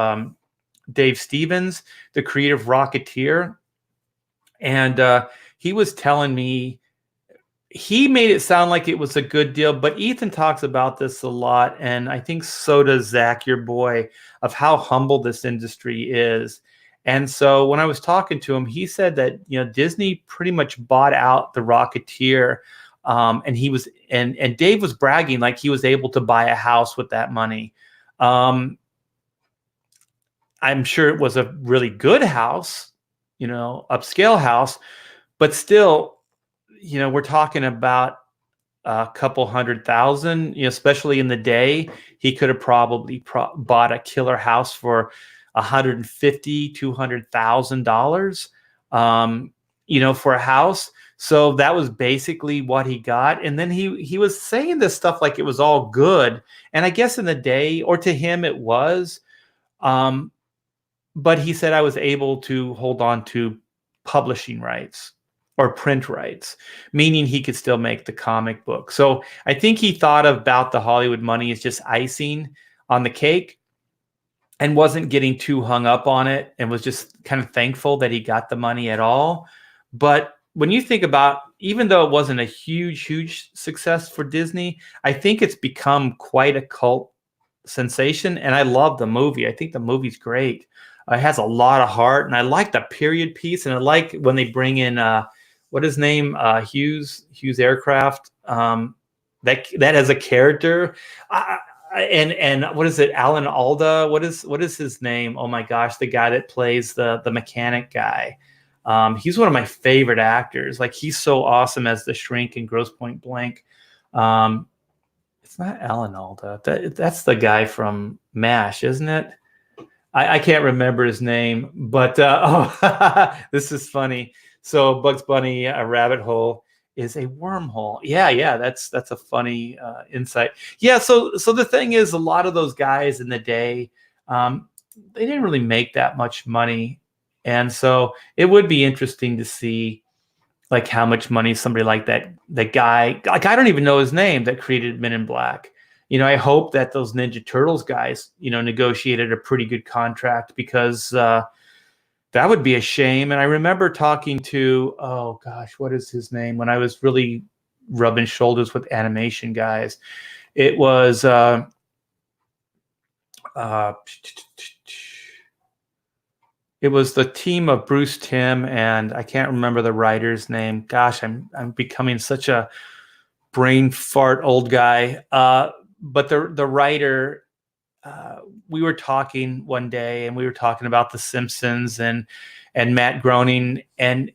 Stevens, the creative Rocketeer. And he was telling me, he made it sound like it was a good deal, but Ethan talks about this a lot, and I think so does Zach, your boy, of how humble this industry is. And so when I was talking to him, he said that Disney pretty much bought out the Rocketeer, and and Dave was bragging like he was able to buy a house with that money. I'm sure it was a really good house, upscale house, but still. We're talking about a couple $100,000, especially in the day. He could have probably bought a killer house for $150,000, $200,000, for a house. So that was basically what he got. And then he was saying this stuff like it was all good. And I guess in the day, or to him it was, but he said I was able to hold on to publishing rights or print rights, meaning he could still make the comic book. So I think he thought about the Hollywood money as just icing on the cake and wasn't getting too hung up on it, and was just kind of thankful that he got the money at all. But when you think about, even though it wasn't a huge success for Disney, I think it's become quite a cult sensation. And I love the movie. I think the movie's great. It has a lot of heart, and I like the period piece, and I like when they bring in what his name? Hughes Aircraft. That has a character. And what is it? Alan Alda. What is his name? Oh my gosh, the guy that plays the mechanic guy. He's one of my favorite actors. Like, he's so awesome as the Shrink in Grosse Pointe Blank. It's not Alan Alda. That's the guy from MASH, isn't it? I can't remember his name, but this is funny. So Bugs Bunny, a rabbit hole is a wormhole. Yeah, that's a funny insight. Yeah, so the thing is, a lot of those guys in the day, they didn't really make that much money, and so it would be interesting to see like how much money somebody like that guy, like, I don't even know his name, that created Men in Black. I hope that those Ninja Turtles guys, negotiated a pretty good contract, because that would be a shame. And I remember talking to, oh gosh, what is his name? When I was really rubbing shoulders with animation guys, it was it was the team of Bruce Timm, and I can't remember the writer's name. Gosh, I'm becoming such a brain fart old guy. But the writer, we were talking one day, and we were talking about The Simpsons and Matt Groening, and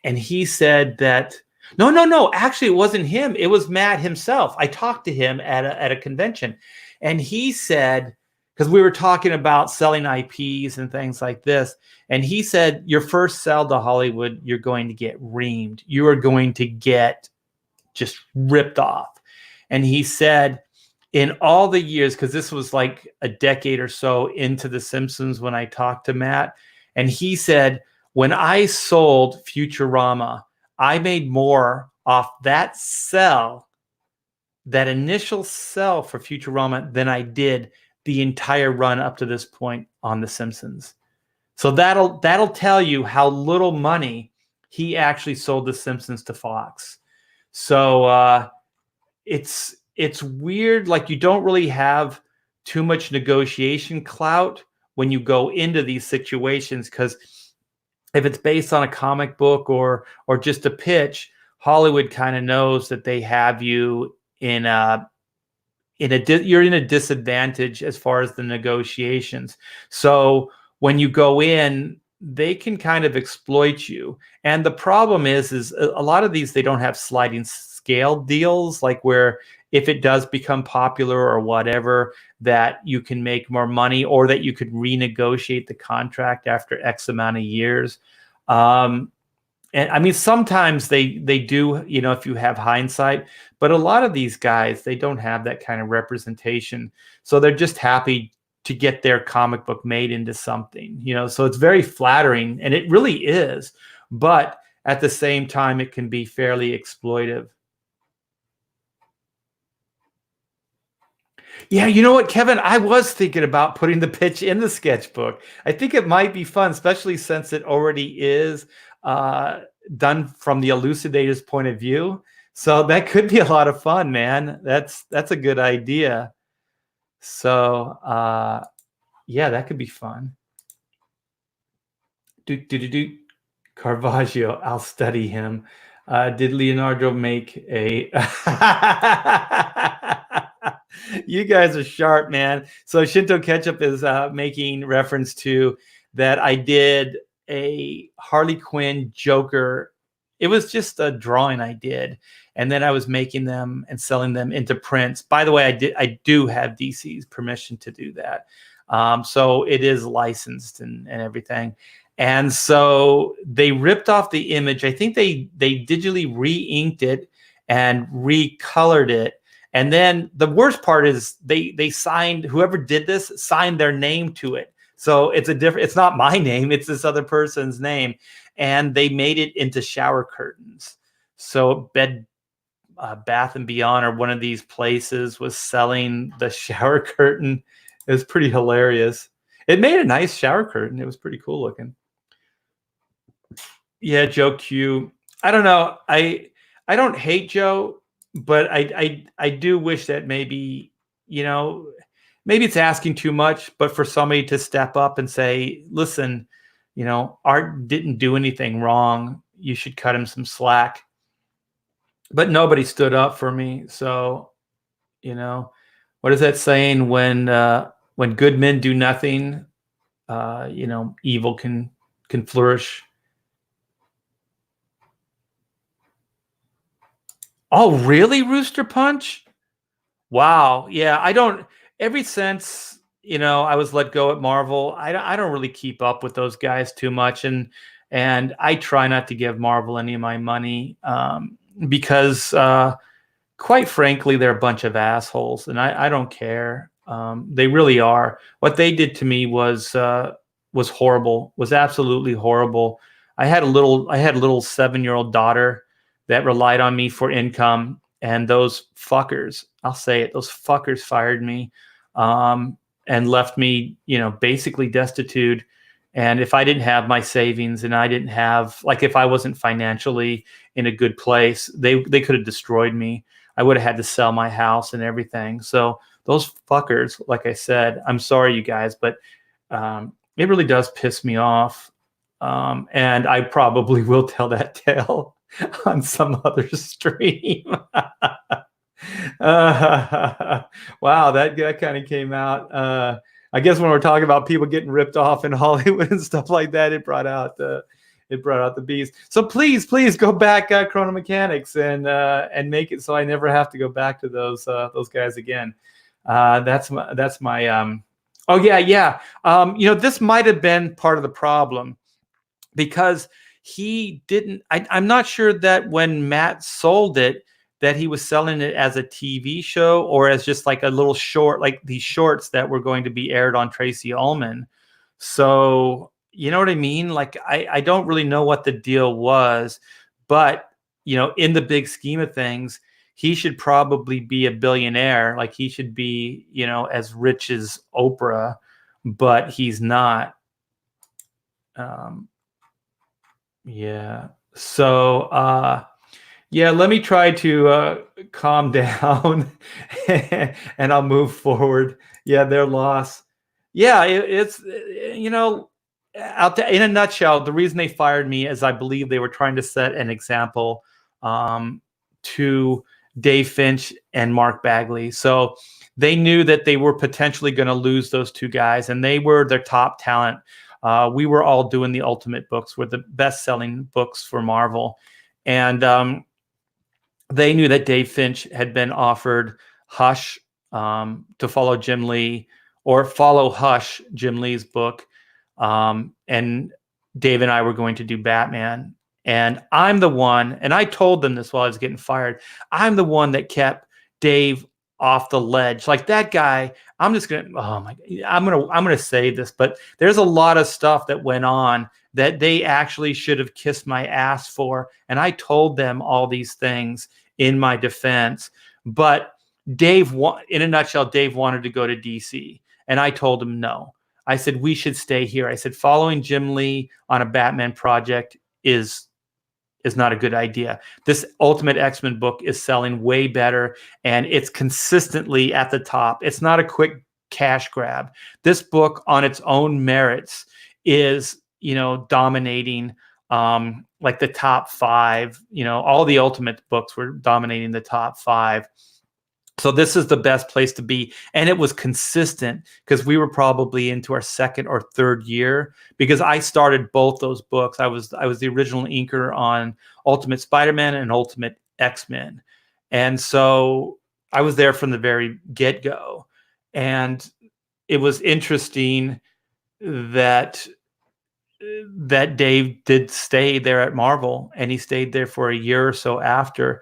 he said that no, actually it wasn't him. It was Matt himself. I talked to him at a convention, and he said, because we were talking about selling IPs and things like this, and he said, your first sell to Hollywood, you're going to get reamed. You are going to get just ripped off. And he said, in all the years, because this was like a decade or so into The Simpsons when I talked to Matt, and he said, when I sold Futurama, I made more off that sell, that initial sell for Futurama, than I did the entire run up to this point on The Simpsons. So that'll tell you how little money he actually sold The Simpsons to Fox. So it's weird. Like, you don't really have too much negotiation clout when you go into these situations, because if it's based on a comic book or just a pitch, Hollywood kind of knows that they have you you're in a disadvantage as far as the negotiations. So when you go in, they can kind of exploit you. And the problem is a lot of these, they don't have sliding scale deals, like where if it does become popular or whatever, that you can make more money, or that you could renegotiate the contract after X amount of years. And I mean, sometimes they do, if you have hindsight, but a lot of these guys, they don't have that kind of representation. So they're just happy to get their comic book made into something, so it's very flattering, and it really is. But at the same time, it can be fairly exploitive. Yeah, you know what, Kevin? I was thinking about putting the pitch in the sketchbook. I think it might be fun, especially since it already is done from the elucidator's point of view. So that could be a lot of fun, man. That's a good idea. So yeah, that could be fun. Caravaggio, I'll study him. Did Leonardo make a... You guys are sharp, man. So Shinto Ketchup is making reference to that I did a Harley Quinn Joker. It was just a drawing I did, and then I was making them and selling them into prints. By the way, I do have DC's permission to do that. So it is licensed and everything. And so they ripped off the image. I think they digitally re-inked it and recolored it. And then the worst part is they signed, whoever did this signed their name to it. So it's not my name, it's this other person's name. And they made it into shower curtains. So Bath and Beyond, or one of these places, was selling the shower curtain. It was pretty hilarious. It made a nice shower curtain. It was pretty cool looking. Yeah, Joe Q. I don't know. I don't hate Joe, but I do wish that maybe, maybe it's asking too much, but for somebody to step up and say, listen, Art didn't do anything wrong. you should cut him some slack. But nobody stood up for me. So, what is that saying? When good men do nothing, evil can flourish. Oh, really, Rooster Punch? Wow. Yeah, I don't. Ever since I was let go at Marvel, I don't really keep up with those guys too much, and I try not to give Marvel any of my money because, quite frankly, they're a bunch of assholes, and I don't care. They really are. What they did to me was horrible. Was absolutely horrible. I had a little 7-year-old daughter that relied on me for income, and those fuckers, I'll say it, those fuckers fired me, and left me, basically destitute. And if I didn't have my savings, and I didn't have, like, if I wasn't financially in a good place, they could have destroyed me. I would have had to sell my house and everything. So those fuckers, like I said, I'm sorry, you guys, but it really does piss me off. And I probably will tell that tale on some other stream. Wow, that kind of came out. I guess when we're talking about people getting ripped off in Hollywood and stuff like that, it brought out the beast. So please go back, Chronomechanics, and make it so I never have to go back to those guys again. That's my. Oh yeah. This might have been part of the problem, because he didn't. I'm not sure that when Matt sold it, that he was selling it as a TV show or as just like a little short, like these shorts that were going to be aired on Tracy Ullman. So, you know what I mean? Like, I don't really know what the deal was, but, in the big scheme of things, he should probably be a billionaire. Like, he should be, as rich as Oprah, but he's not. Yeah. So, yeah, let me try to calm down and I'll move forward. Yeah, their loss. Yeah, it's out there, in a nutshell, the reason they fired me is I believe they were trying to set an example to Dave Finch and Mark Bagley. So they knew that they were potentially going to lose those two guys, and they were their top talent. We were all doing the Ultimate books, were the best-selling books for Marvel. And they knew that Dave Finch had been offered Hush to follow Jim Lee, or follow Hush, Jim Lee's book. And Dave and I were going to do Batman. And I'm the one, and I told them this while I was getting fired, I'm the one that kept Dave off the ledge. Like, that guy, I'm gonna say this, but there's a lot of stuff that went on that they actually should have kissed my ass for. And I told them all these things in my defense. But Dave, in a nutshell, Dave wanted to go to DC. And I told him no. I said, we should stay here. I said, following Jim Lee on a Batman project is not a good idea. This Ultimate X-Men book is selling way better, and it's consistently at the top. It's not a quick cash grab. This book on its own merits is, dominating like the top 5. All the Ultimate books were dominating the top 5. So this is the best place to be. And it was consistent because we were probably into our second or third year, because I started both those books. I was the original inker on Ultimate Spider-Man and Ultimate X-Men. And so I was there from the very get-go. And it was interesting that Dave did stay there at Marvel, and he stayed there for a year or so after.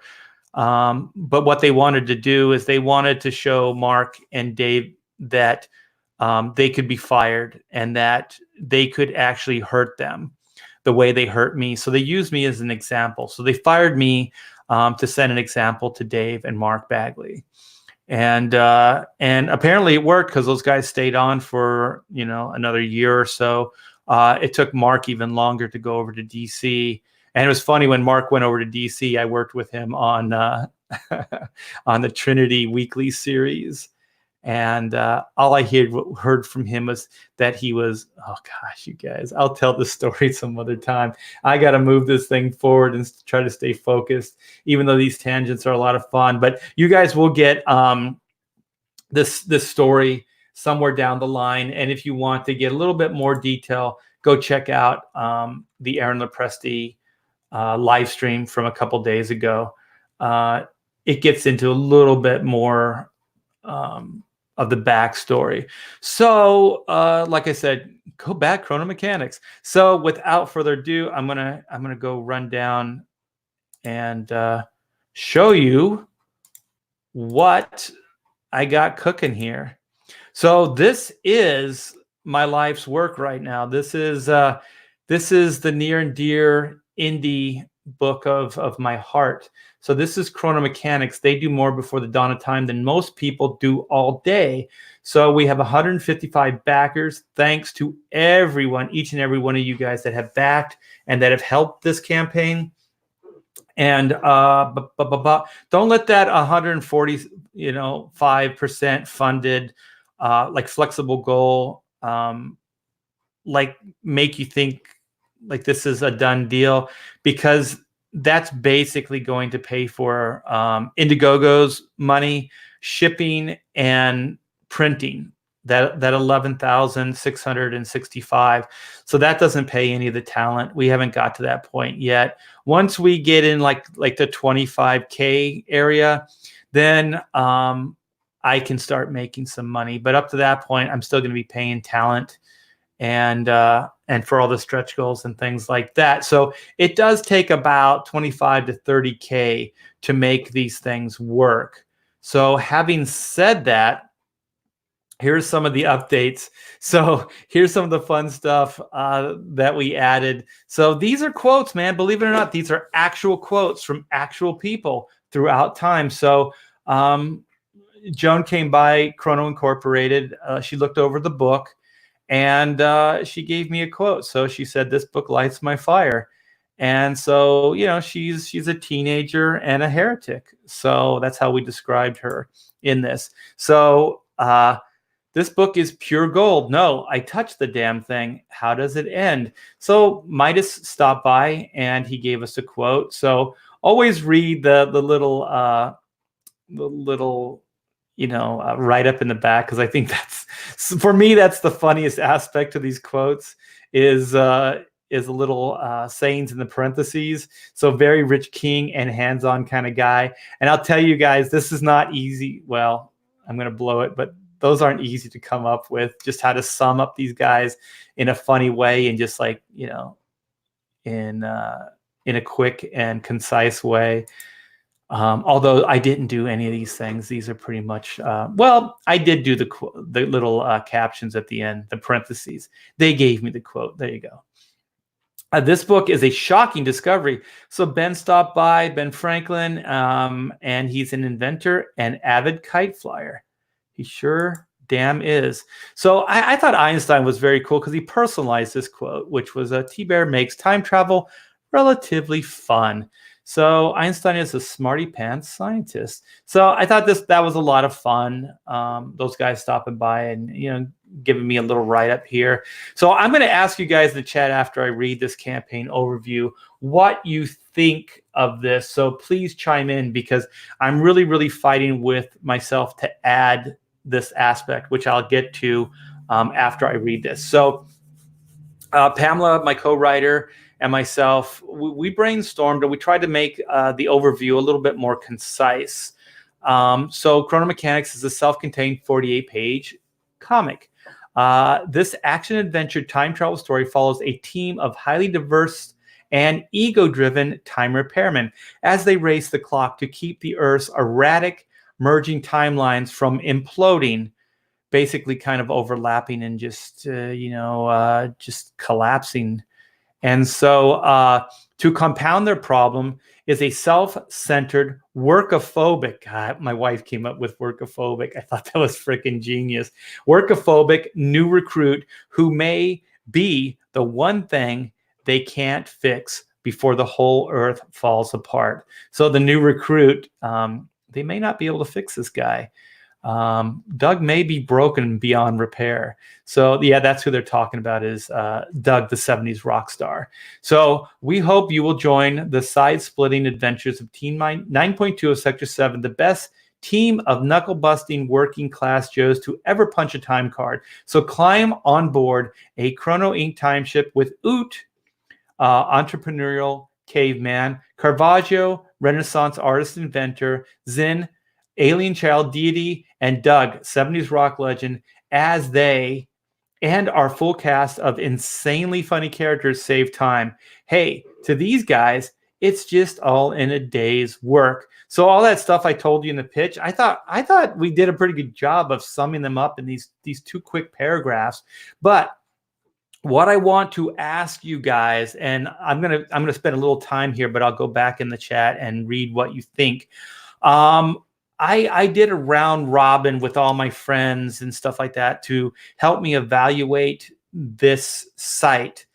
But what they wanted to do is they wanted to show Mark and Dave that they could be fired, and that they could actually hurt them the way they hurt me. So they used me as an example. So they fired me to set an example to Dave and Mark Bagley. And apparently it worked, because those guys stayed on for, another year or so. It took Mark even longer to go over to DC. And it was funny, when Mark went over to DC, I worked with him on on the Trinity Weekly series. And all I heard from him was that he was, oh gosh, you guys, I'll tell the story some other time. I got to move this thing forward and try to stay focused, even though these tangents are a lot of fun. But you guys will get this story somewhere down the line. And if you want to get a little bit more detail, go check out the Aaron Lopresti live stream from a couple days ago. It gets into a little bit more of the backstory. So, like I said, go back Chronomechanics. So, without further ado, I'm gonna go run down and show you what I got cooking here. So, this is my life's work right now. This is the near and dear indie book of my heart. So this is Chronomechanics. They do more before the dawn of time than most people do all day. So we have 155 backers. Thanks to everyone, each and every one of you guys that have backed and that have helped this campaign. And don't let that 145% funded like flexible goal like make you think like this is a done deal, because that's basically going to pay for Indiegogo's money, shipping, and printing. That 11,665. So that doesn't pay any of the talent. We haven't got to that point yet. Once we get in like the 25K area, then I can start making some money. But up to that point, I'm still going to be paying talent and for all the stretch goals and things like that. So it does take about 25 to 30K to make these things work. So having said that, here's some of the updates. So here's some of the fun stuff that we added. So these are quotes, man. Believe it or not, these are actual quotes from actual people throughout time. So Joan came by Chrono Incorporated. She looked over the book, and she gave me a quote. So she said, "This book lights my fire." And so, you know, she's a teenager and a heretic. So that's how we described her in this. So this book is pure gold. No, I touched the damn thing. How does it end? So Midas stopped by and he gave us a quote. So always read the little write up in the back, because I think that's, for me, that's the funniest aspect of these quotes is a little sayings in the parentheses. So very rich king and hands-on kind of guy. And I'll tell you guys, this is not easy. Well, I'm going to blow it, but those aren't easy to come up with, just how to sum up these guys in a funny way and just like, you know, in a quick and concise way. Although I didn't do any of these things. These are pretty much, well, I did do the little captions at the end, the parentheses. They gave me the quote. There you go. This book is a shocking discovery. So Ben stopped by, Ben Franklin, and he's an inventor and avid kite flyer. He sure damn is. So I thought Einstein was very cool because he personalized this quote, which was Thibert makes time travel relatively fun. So Einstein is a smarty pants scientist. So I thought that was a lot of fun. Those guys stopping by and, you know, giving me a little write up here. So I'm going to ask you guys in the chat after I read this campaign overview what you think of this. So please chime in, because I'm really, really fighting with myself to add this aspect, which I'll get to after I read this. So Pamela, my co-writer, and myself, we brainstormed and we tried to make the overview a little bit more concise. So Chronomechanics is a self-contained 48-page comic. This action-adventure time travel story follows a team of highly diverse and ego-driven time repairmen as they race the clock to keep the Earth's erratic merging timelines from imploding, basically kind of overlapping and just, just collapsing. And so to compound their problem is a self-centered workophobic. God, my wife came up with workophobic. I thought that was freaking genius. Workophobic new recruit who may be the one thing they can't fix before the whole Earth falls apart. So the new recruit, they may not be able to fix this guy. Doug may be broken beyond repair. So yeah, that's who they're talking about, is Doug, the 70s rock star. So we hope you will join the side-splitting adventures of Team 9.2 of Sector 7, the best team of knuckle-busting working-class Joes to ever punch a time card. So climb on board a Chrono Inc. time ship with Oot, entrepreneurial caveman, Caravaggio, Renaissance artist inventor, Zinn, alien child deity, and Doug, 70s rock legend, as they and our full cast of insanely funny characters save time. Hey, to these guys, it's just all in a day's work. So all that stuff I told you in the pitch, I thought we did a pretty good job of summing them up in these two quick paragraphs. But what I want to ask you guys, and I'm gonna spend a little time here, but I'll go back in the chat and read what you think. I did a round robin with all my friends and stuff like that to help me evaluate this site.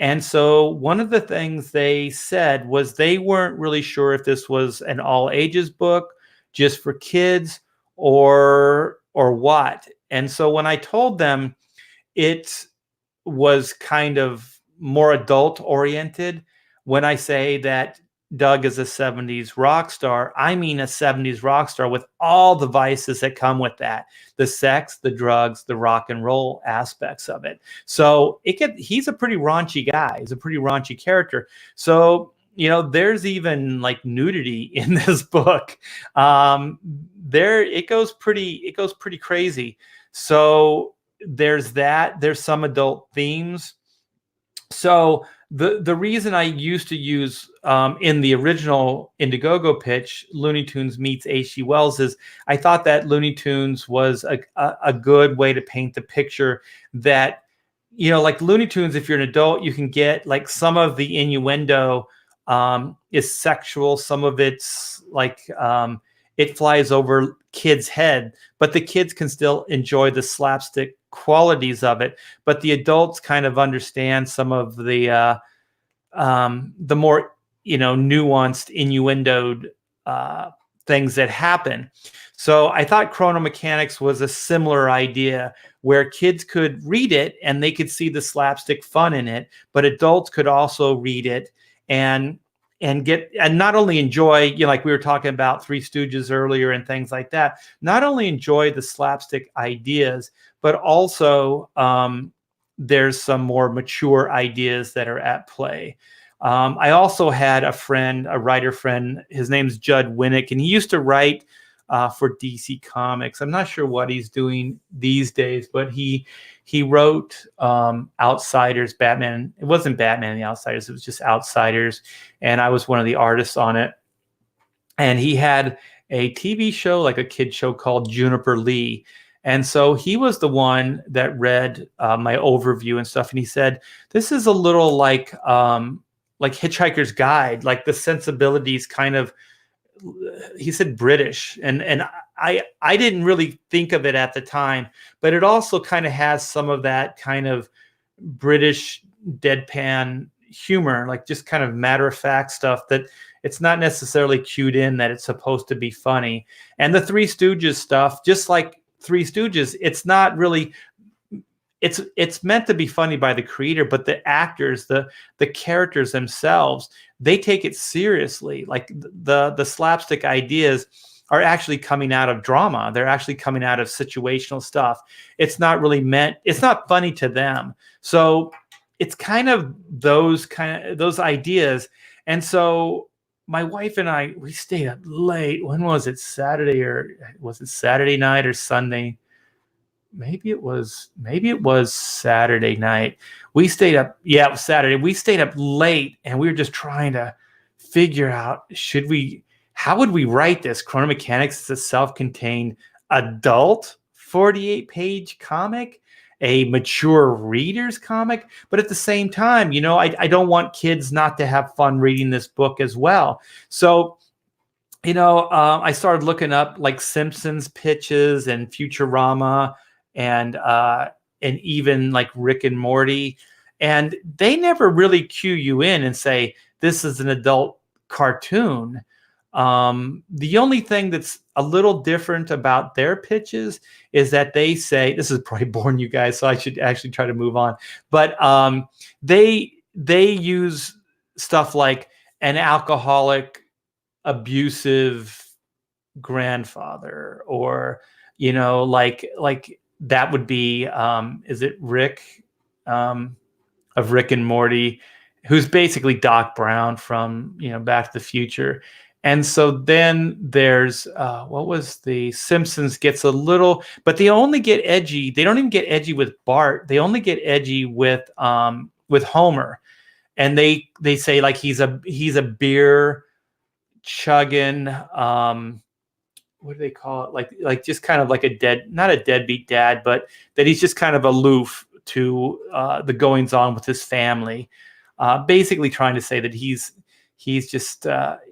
And so one of the things they said was they weren't really sure if this was an all ages book, just for kids, or what. And so when I told them it was kind of more adult oriented, when I say that Doug is a 70s rock star, I mean a 70s rock star with all the vices that come with that, the sex, the drugs, the rock and roll aspects of it. So he's a pretty raunchy guy. He's a pretty raunchy character. So, there's even like nudity in this book. It goes pretty crazy. So there's that. There's some adult themes. So the reason I used to use in the original Indiegogo pitch, Looney Tunes meets H.G. Wells, is I thought that Looney Tunes was a good way to paint the picture that, like Looney Tunes, if you're an adult, you can get like some of the innuendo is sexual. Some of it's like it flies over kids' head, but the kids can still enjoy the slapstick qualities of it. But the adults kind of understand some of the more nuanced innuendoed things that happen. So I thought Chronomechanics was a similar idea where kids could read it and they could see the slapstick fun in it, but adults could also read it and not only enjoy, like we were talking about Three Stooges earlier and things like that, not only enjoy the slapstick ideas, but also there's some more mature ideas that are at play. I also had a writer friend, his name's Judd Winnick, and he used to write for DC Comics. I'm not sure what he's doing these days, but he wrote Outsiders, Batman. It wasn't Batman and the Outsiders. It was just Outsiders. And I was one of the artists on it. And he had a TV show, like a kid show called Juniper Lee. And so he was the one that read my overview and stuff. And he said, this is a little like Hitchhiker's Guide, like the sensibilities kind of, he said British, and I didn't really think of it at the time, but it also kind of has some of that kind of British deadpan humor, like just kind of matter-of-fact stuff that it's not necessarily cued in that it's supposed to be funny. And the Three Stooges stuff, just like Three Stooges, it's not really, it's meant to be funny by the creator, but the actors, the characters themselves, they take it seriously. Like the slapstick ideas are actually coming out of drama. They're actually coming out of situational stuff. It's not funny to them. So it's kind of those ideas. And so my wife and I, we stayed up late. When was it? Saturday, or was it Saturday night or Sunday? Maybe it was Saturday night. We stayed up. Yeah, it was Saturday. We stayed up late and we were just trying to figure out, how would we write this? Chronomechanics is a self-contained adult 48-page comic, a mature reader's comic. But at the same time, I don't want kids not to have fun reading this book as well. So, I started looking up like Simpsons pitches and Futurama and even like Rick and Morty, and they never really cue you in and say this is an adult cartoon. The only thing that's a little different about their pitches is that they say, this is probably boring you guys, so I should actually try to move on. But they use stuff like an alcoholic, abusive grandfather, or like that would be is it Rick of Rick and Morty, who's basically Doc Brown from Back to the Future. And so then there's what was the Simpsons gets a little, but they only get edgy. They don't even get edgy with Bart. They only get edgy with Homer, and they say like he's a beer chugging, what do they call it? Like just kind of like not a deadbeat dad, but that he's just kind of aloof to the goings on with his family. Basically trying to say that he's just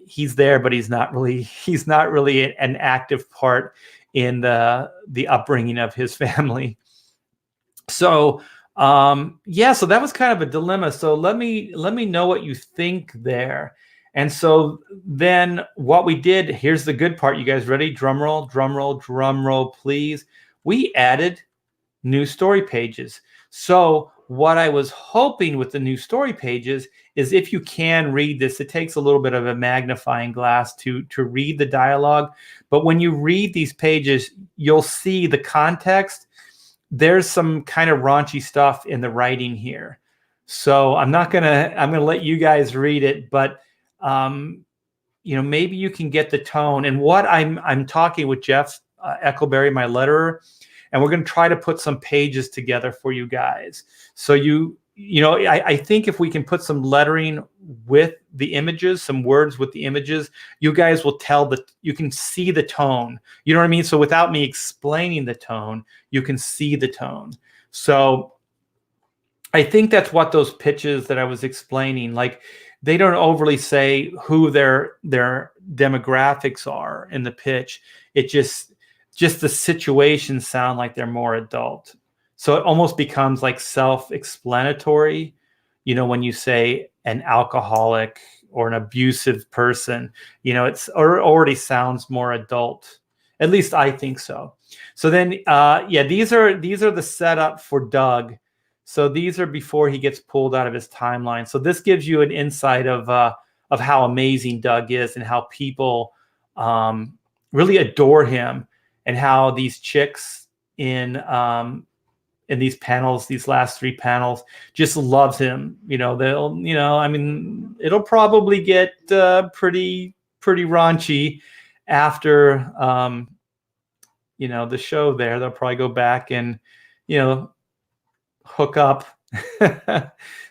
he's there, but he's not really an active part in the upbringing of his family. So so that was kind of a dilemma. So let me know what you think there. And so then what we did, here's the good part. You guys ready? Drum roll, drum roll, drum roll, please. We added new story pages. So what I was hoping with the new story pages is, if you can read this, it takes a little bit of a magnifying glass to read the dialogue. But when you read these pages, you'll see the context. There's some kind of raunchy stuff in the writing here. So I'm gonna let you guys read it, but maybe you can get the tone. And what I'm talking with Jeff Eckelberry, my letterer, and we're going to try to put some pages together for you guys. So I think if we can put some lettering with the images, some words with the images, you guys will you can see the tone. You know what I mean? So without me explaining the tone, you can see the tone. So I think that's what those pitches that I was explaining, like, they don't overly say who their demographics are in the pitch. It just the situations sound like they're more adult. So it almost becomes like self-explanatory, when you say an alcoholic or an abusive person, it's already sounds more adult. At least I think so. So then, these are the setup for Doug. So these are before he gets pulled out of his timeline. So this gives you an insight of how amazing Doug is, and how people really adore him, and how these chicks in these panels, these last three panels, just loves him. They'll, it'll probably get pretty raunchy after the show there. They'll probably go back and hook up.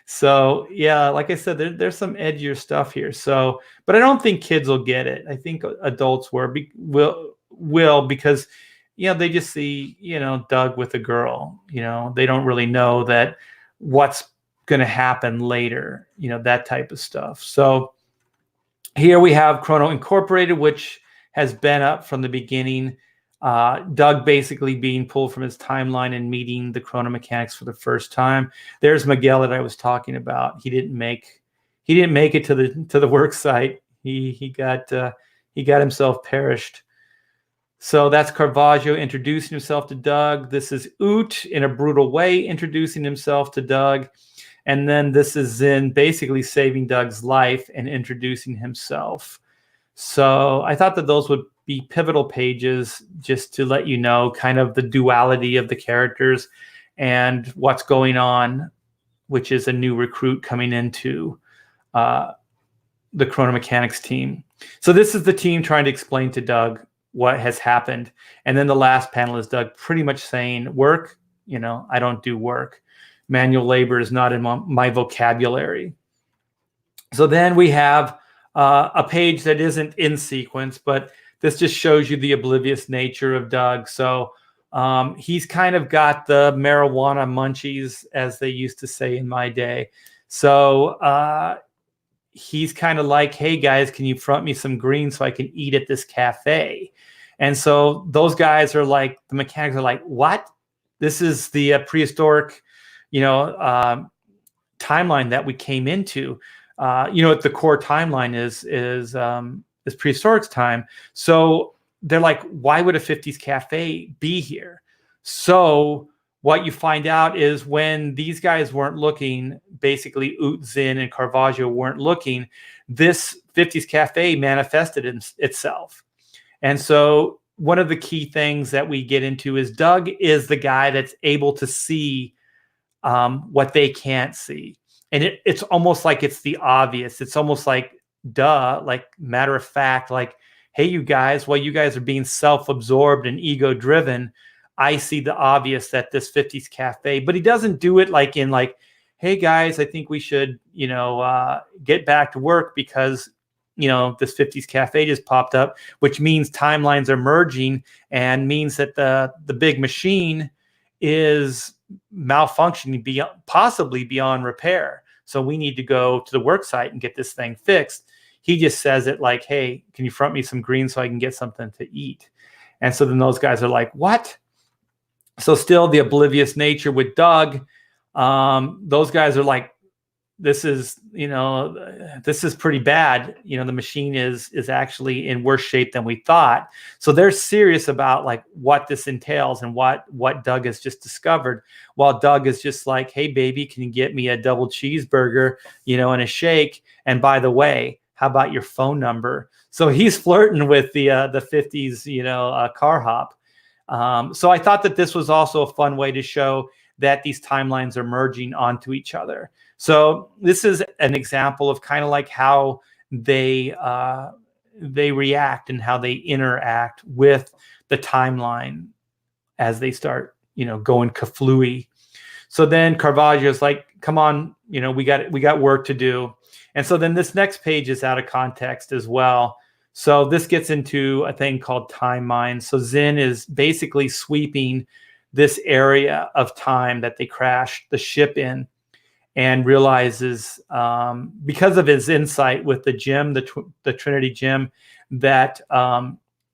So like I said, there's some edgier stuff here. So, but I don't think kids will get it. I think adults will because they just see Doug with a girl. They don't really know that what's going to happen later. That type of stuff. So here we have Chrono Incorporated, which has been up from the beginning. Doug basically being pulled from his timeline and meeting the Chronomechanics for the first time. There's Miguel that I was talking about. He didn't make it to the work site. He got himself perished. So that's Caravaggio introducing himself to Doug. This is Oot in a brutal way introducing himself to Doug. And then this is Zinn basically saving Doug's life and introducing himself. So I thought that those would be pivotal pages, just to let you know kind of the duality of the characters and what's going on, which is a new recruit coming into the Chronomechanics team. So this is the team trying to explain to Doug what has happened. And then the last panel is Doug pretty much saying, work, I don't do work. Manual labor is not in my vocabulary. So then we have a page that isn't in sequence, but this just shows you the oblivious nature of Doug. So he's kind of got the marijuana munchies, as they used to say in my day. So he's kind of like, hey guys, can you front me some green so I can eat at this cafe? And so those guys are like, the mechanics are like, what? This is the prehistoric, timeline that we came into. The core timeline is this prehistoric time. So they're like, why would a 50s cafe be here? So what you find out is when these guys weren't looking, basically Ut, Zinn, and Caravaggio weren't looking, this 50s cafe manifested itself. And so one of the key things that we get into is Doug is the guy that's able to see what they can't see. And it's almost like it's the obvious. It's almost like, duh, like matter of fact, like, hey, you guys, while you guys are being self-absorbed and ego-driven, I see the obvious that this 50s cafe, but he doesn't do it like in like, hey guys, I think we should, get back to work because, this 50s cafe just popped up, which means timelines are merging and means that the big machine is malfunctioning possibly beyond repair. So we need to go to the work site and get this thing fixed. He just says it like, hey, can you front me some greens so I can get something to eat? And so then those guys are like, what? So still the oblivious nature with Doug, those guys are like, this is pretty bad. The machine is actually in worse shape than we thought. So they're serious about like what this entails and what Doug has just discovered, while Doug is just like, hey baby, can you get me a double cheeseburger, and a shake? And by the way, how about your phone number? So he's flirting with the 50s, car hop. So I thought that this was also a fun way to show that these timelines are merging onto each other. So this is an example of kind of like how they react and how they interact with the timeline as they start, going kaflooey. So then Caravaggio's like, come on, we got work to do. And so then this next page is out of context as well. So this gets into a thing called time mines. So Zinn is basically sweeping this area of time that they crashed the ship in, and realizes because of his insight with the gym, the Trinity gym, that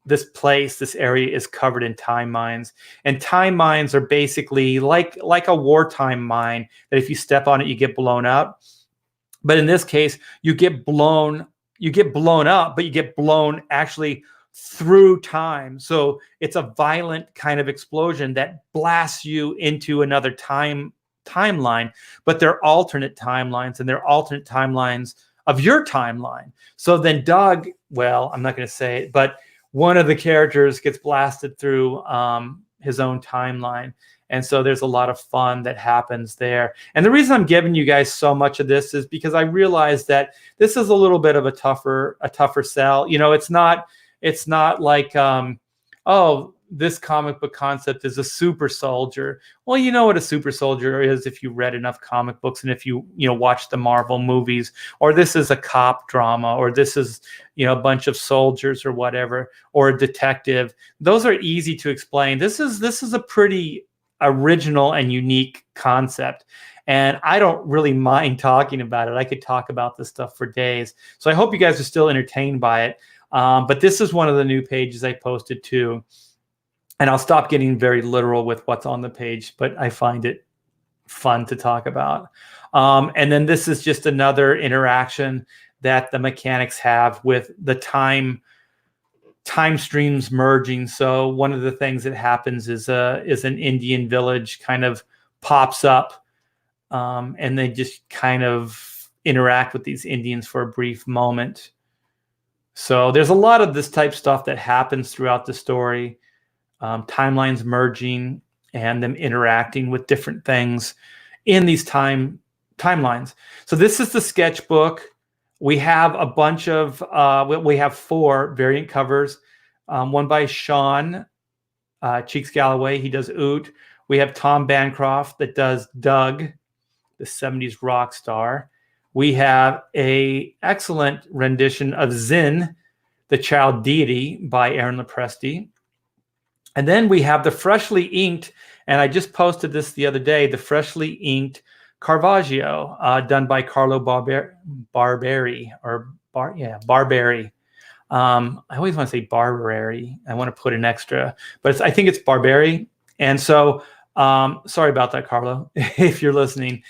this area is covered in time mines. And time mines are basically like a wartime mine that if you step on it, you get blown up. But in this case, you get blown up, but you get blown actually through time. So it's a violent kind of explosion that blasts you into another timeline, but they're alternate timelines, and they're alternate timelines of your timeline. So then Doug, well, I'm not going to say it, but one of the characters gets blasted through his own timeline. And so there's a lot of fun that happens there. And the reason I'm giving you guys so much of this is because I realize that this is a little bit of a tougher sell. It's not like, this comic book concept is a super soldier. Well, you know what a super soldier is if you read enough comic books and if you watch the Marvel movies, or this is a cop drama, or this is, a bunch of soldiers or whatever, or a detective. Those are easy to explain. This is a pretty original and unique concept. And I don't really mind talking about it. I could talk about this stuff for days. So I hope you guys are still entertained by it. But this is one of the new pages I posted too. And I'll stop getting very literal with what's on the page, but I find it fun to talk about. And then this is just another interaction that the mechanics have with the time streams merging. So one of the things that happens is an Indian village kind of pops up, and they just kind of interact with these Indians for a brief moment. So there's a lot of this type stuff that happens throughout the story. Timelines merging and them interacting with different things in these timelines. So this is the sketchbook. We have a bunch of, we have 4 variant covers. One by Sean Cheeks Galloway. He does Oot. We have Tom Bancroft that does Doug, the 70s rock star. We have a excellent rendition of Zinn, the child deity, by Aaron Lopresti. And then we have the freshly inked, and I just posted this the other day, the freshly inked Caravaggio, done by Carlo Barberi. I always want to say Barberi. I want to put an extra, but I think it's Barberi. And so, sorry about that, Carlo, if you're listening.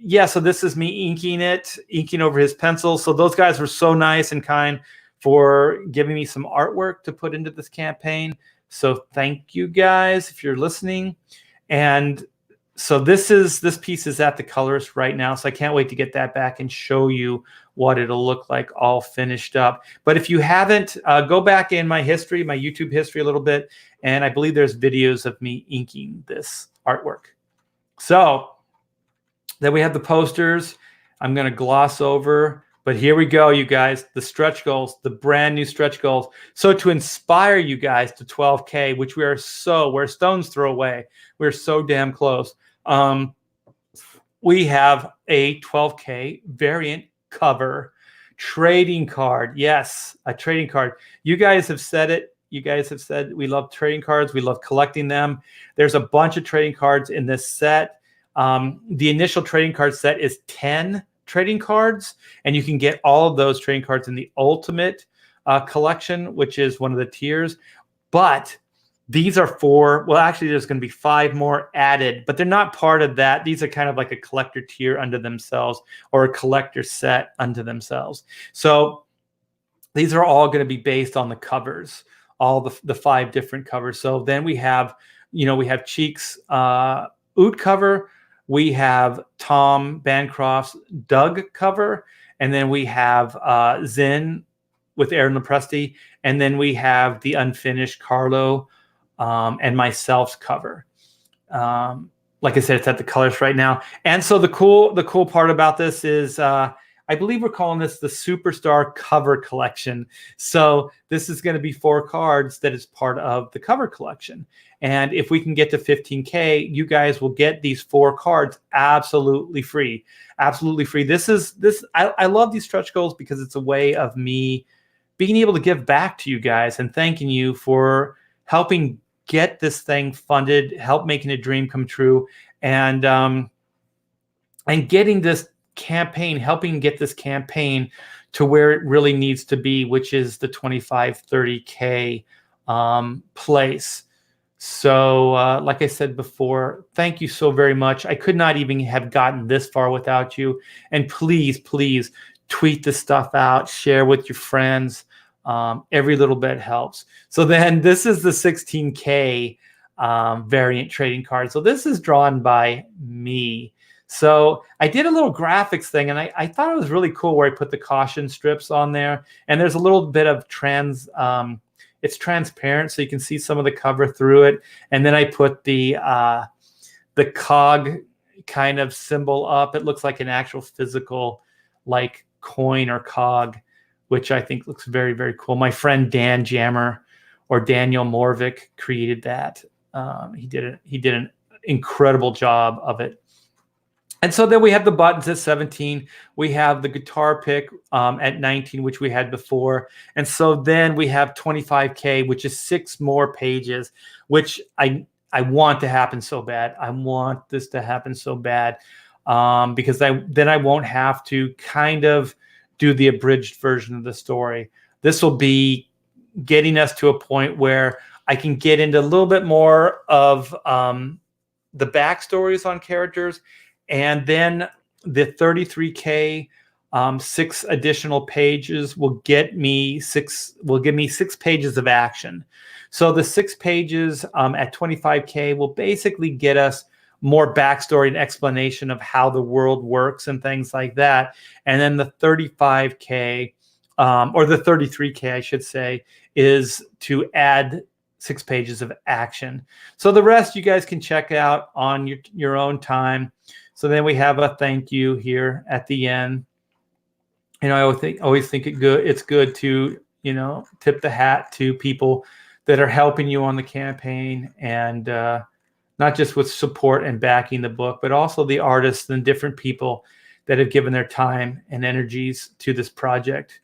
yeah, so this is me inking over his pencil. So those guys were so nice and kind for giving me some artwork to put into this campaign. So thank you guys if you're listening. And so this piece is at the colorist right now. So I can't wait to get that back and show you what it'll look like all finished up. But if you haven't, go back in my history, my YouTube history a little bit. And I believe there's videos of me inking this artwork. So then we have the posters. I'm going to gloss over, but here we go, you guys, the stretch goals, the brand new stretch goals. So to inspire you guys to 12K, which we're a stone's throw away. We're so damn close. We have a 12K variant cover trading card. Yes, a trading card. You guys have said it. You guys have said we love trading cards. We love collecting them. There's a bunch of trading cards in this set. The initial trading card set is 10 trading cards, and you can get all of those trading cards in the ultimate collection, which is one of the tiers. But these are actually there's going to be 5 more added, but they're not part of that. These are kind of like a collector tier unto themselves, or a collector set unto themselves. So these are all going to be based on the covers, all the 5 different covers. So then we have Cheek's Oot cover. We have Tom Bancroft's Doug cover, and then we have Zen with Aaron Lepresti, and then we have the unfinished Carlo and myself's cover. Like I said, it's at the colors right now. And so the cool part about this is I believe we're calling this the Superstar Cover Collection. So this is going to be 4 cards that is part of the cover collection. And if we can get to 15K, you guys will get these 4 cards absolutely free. Absolutely free. I love these stretch goals because it's a way of me being able to give back to you guys and thanking you for helping get this thing funded, help making a dream come true, and getting this campaign, helping get this campaign to where it really needs to be, which is the 25-30K place. So like I said before, thank you so very much. I could not even have gotten this far without you. And please, please tweet this stuff out, share with your friends. Every little bit helps. So then this is the 16K variant trading card. So this is drawn by me. So I did a little graphics thing, and I thought it was really cool where I put the caution strips on there. And there's a little bit of it's transparent, so you can see some of the cover through it. And then I put the cog kind of symbol up. It looks like an actual physical like coin or cog, which I think looks very, very cool. My friend Dan Jammer, or Daniel Morvik, created that. He did an incredible job of it. And so then we have the buttons at 17. We have the guitar pick at 19, which we had before. And so then we have 25K, which is 6 more pages, which I want to happen so bad. I want this to happen so bad because then I won't have to kind of do the abridged version of the story. This will be getting us to a point where I can get into a little bit more of the backstories on characters. And then the 33K 6 additional pages will give me 6 pages of action. So the 6 pages at 25K will basically get us more backstory and explanation of how the world works and things like that. And then the 35K or the 33K, I should say, is to add 6 pages of action. So the rest you guys can check out on your own time. So then we have a thank you here at the end. I always think it's good to, tip the hat to people that are helping you on the campaign, and not just with support and backing the book, but also the artists and different people that have given their time and energies to this project,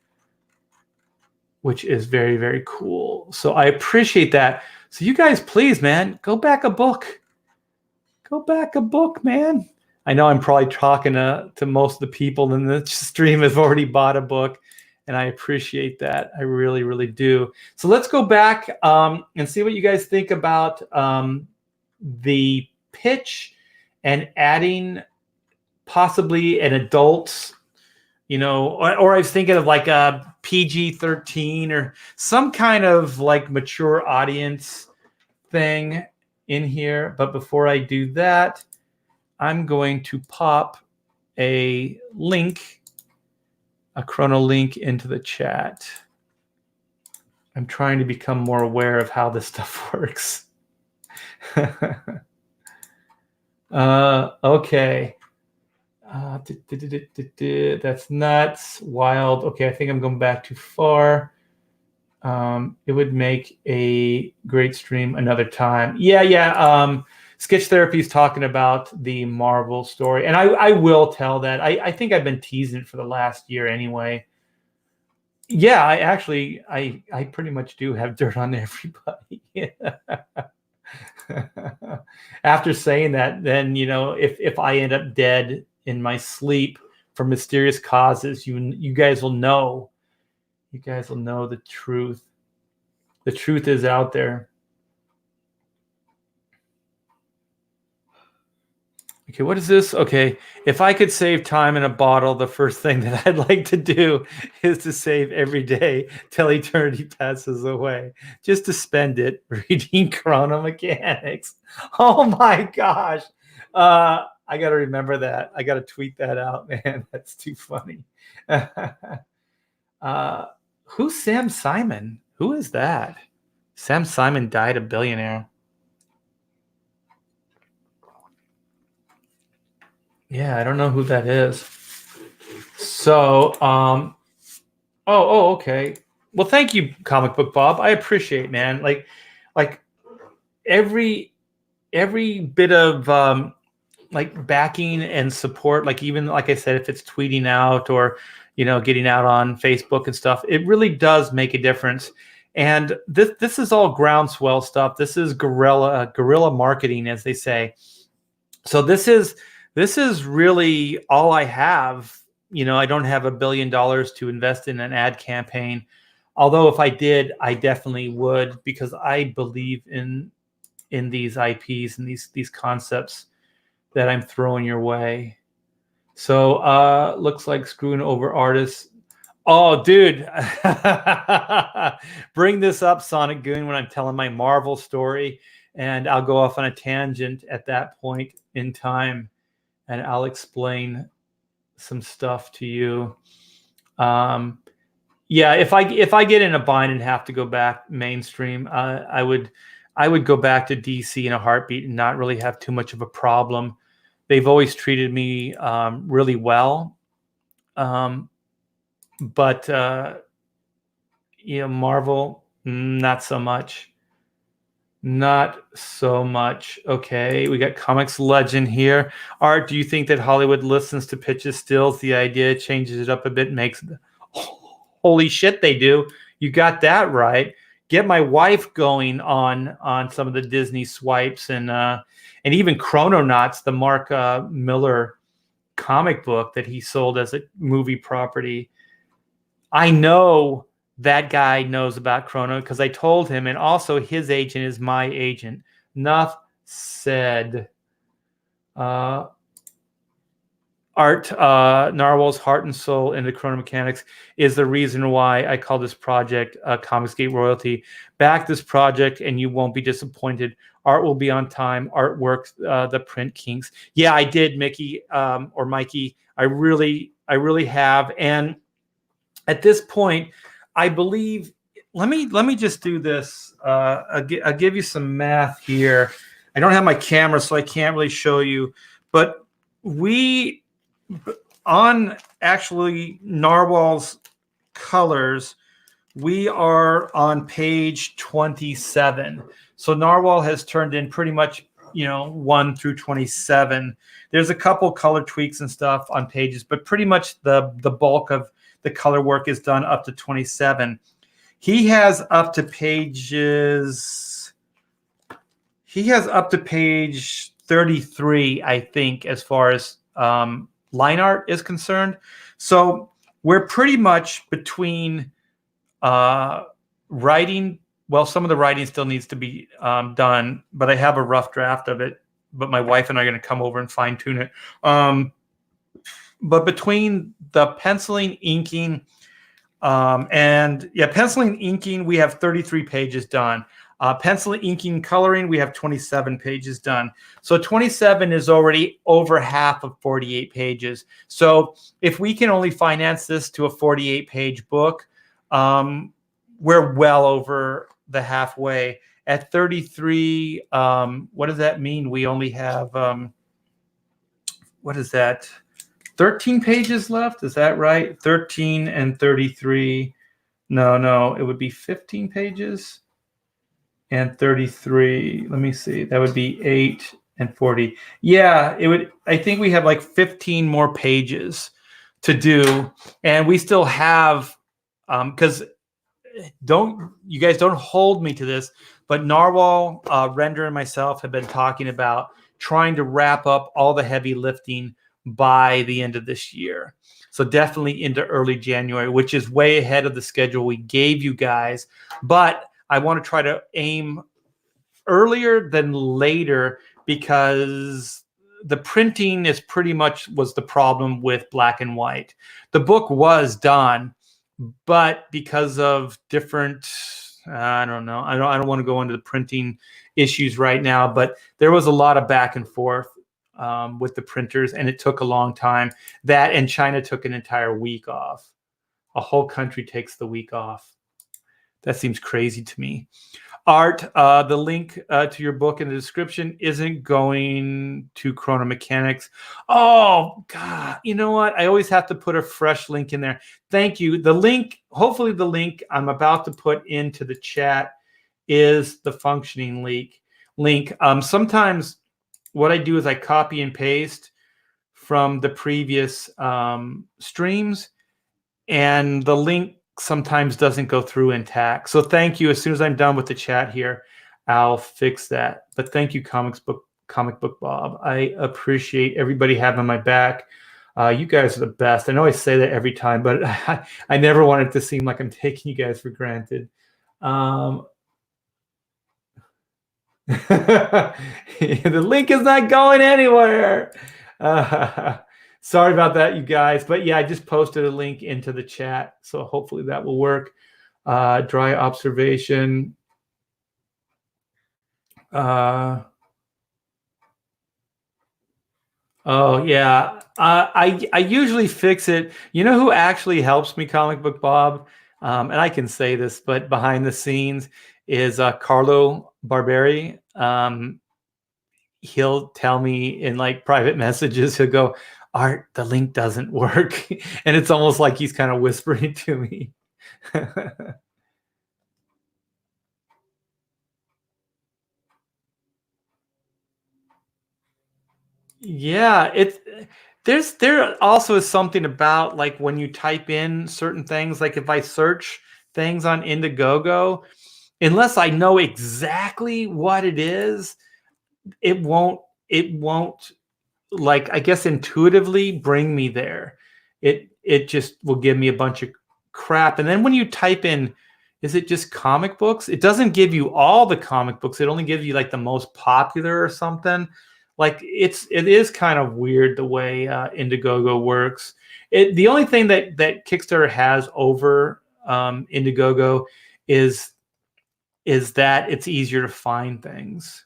which is very, very cool. So I appreciate that. So you guys, please, man, go back a book. Go back a book, man. I know I'm probably talking to most of the people in the stream have already bought a book, and I appreciate that. I really, really do. So let's go back and see what you guys think about the pitch and adding possibly an adult, or I was thinking of like a PG-13 or some kind of like mature audience thing in here. But before I do that, I'm going to pop a link, a Chrono link into the chat. I'm trying to become more aware of how this stuff works. Okay. That's nuts. Wild. Okay, I think I'm going back too far. It would make a great stream another time. Yeah. Sketch Therapy is talking about the Marvel story, and I will tell that. I think I've been teasing it for the last year anyway. Yeah, I pretty much do have dirt on everybody. After saying that, then if I end up dead in my sleep for mysterious causes, you guys will know. You guys will know the truth. The truth is out there. Okay, what is this? Okay, if I could save time in a bottle, the first thing that I'd like to do is to save every day till eternity passes away. Just to spend it reading Chronomechanics. Oh my gosh. I got to remember that. I got to tweet that out, man. That's too funny. Who's Sam Simon? Who is that? Sam Simon died a billionaire. Yeah, I don't know who that is. So, okay. Well, thank you, Comic Book Bob. I appreciate it, man. Like every bit of like backing and support, like even like I said, if it's tweeting out or getting out on Facebook and stuff, it really does make a difference. And this is all groundswell stuff. This is guerrilla marketing, as they say. So this is really all I have. I don't have $1 billion to invest in an ad campaign. Although if I did, I definitely would, because I believe in these IPs and these concepts that I'm throwing your way. So looks like screwing over artists. Oh, dude. Bring this up, Sonic Goon, when I'm telling my Marvel story, and I'll go off on a tangent at that point in time, and I'll explain some stuff to you. Yeah, if I get in a bind and have to go back mainstream, I would go back to DC in a heartbeat and not really have too much of a problem. They've always treated me really well, but Marvel, not so much. Not so much. Okay, we got Comics Legend here. Art, do you think that Hollywood listens to pitches, steals the idea, changes it up a bit, makes it? Holy shit, they do. You got that right. Get my wife going on some of the Disney swipes and even Chrononauts, the Mark Miller comic book that he sold as a movie property. I know that guy knows about Chrono because I told him, and also his agent is my agent. Enough said. Art, Narwhal's heart and soul into Chronomechanics is the reason why I call this project Comicsgate Royalty. Back this project and you won't be disappointed. Art will be on time. Artwork, the print kinks. Yeah, I did, Mickey or Mikey. I really have. And at this point, I believe, let me just do this. I'll give you some math here. I don't have my camera, so I can't really show you. But we, on actually Narwhal's colors, we are on page 27. So Narwhal has turned in pretty much, 1 through 27. There's a couple color tweaks and stuff on pages, but pretty much the bulk of the color work is done up to 27. He has up to page 33, I think, as far as line art is concerned. So we're pretty much between writing. Well, some of the writing still needs to be done, but I have a rough draft of it. But my wife and I are going to come over and fine tune it. but between the penciling, inking, penciling, inking, we have 33 pages done. Penciling, inking, coloring, we have 27 pages done. So 27 is already over half of 48 pages. So if we can only finance this to a 48-page book, we're well over the halfway. At 33, what does that mean? We only have, what is that? 13 pages left? Is that right? 13 and 33. No, it would be 15 pages and 33. Let me see. That would be 8 and 40. Yeah, it would. I think we have like 15 more pages to do, and we still have, because you guys don't hold me to this, but Narwhal, Render, and myself have been talking about trying to wrap up all the heavy lifting by the end of this year. So definitely into early January, which is way ahead of the schedule we gave you guys. But I want to try to aim earlier than later, because the printing is pretty much was the problem with black and white. The book was done, but because of different, I don't know. I don't want to go into the printing issues right now, but there was a lot of back and forth with the printers, and it took a long time. That and China took an entire week off. A whole country takes the week off. That seems crazy to me. Art, the link to your book in the description isn't going to Chronomechanics. Oh, God. You know what? I always have to put a fresh link in there. Thank you. The link, hopefully the link I'm about to put into the chat is the functioning link. Sometimes what I do is I copy and paste from the previous streams, and the link sometimes doesn't go through intact. So thank you. As soon as I'm done with the chat here, I'll fix that. But thank you, Comic Book Bob. I appreciate everybody having my back. You guys are the best. I know I say that every time, but I never want it to seem like I'm taking you guys for granted. The link is not going anywhere. Sorry about that, you guys. But yeah, I just posted a link into the chat, so hopefully that will work. Dry observation. Oh yeah, I usually fix it. You know who actually helps me, Comic Book Bob? And I can say this, but behind the scenes is Carlo Barberi. He'll tell me in like private messages, he'll go, Art, the link doesn't work. And it's almost like he's kind of whispering to me. Yeah, there also is something about like when you type in certain things, like if I search things on Indiegogo, unless I know exactly what it is, it won't like, I guess, intuitively bring me there. It just will give me a bunch of crap. And then when you type in, is it just comic books? It doesn't give you all the comic books. It only gives you like the most popular or something. Like it is kind of weird the way Indiegogo works. The only thing that Kickstarter has over Indiegogo is that it's easier to find things.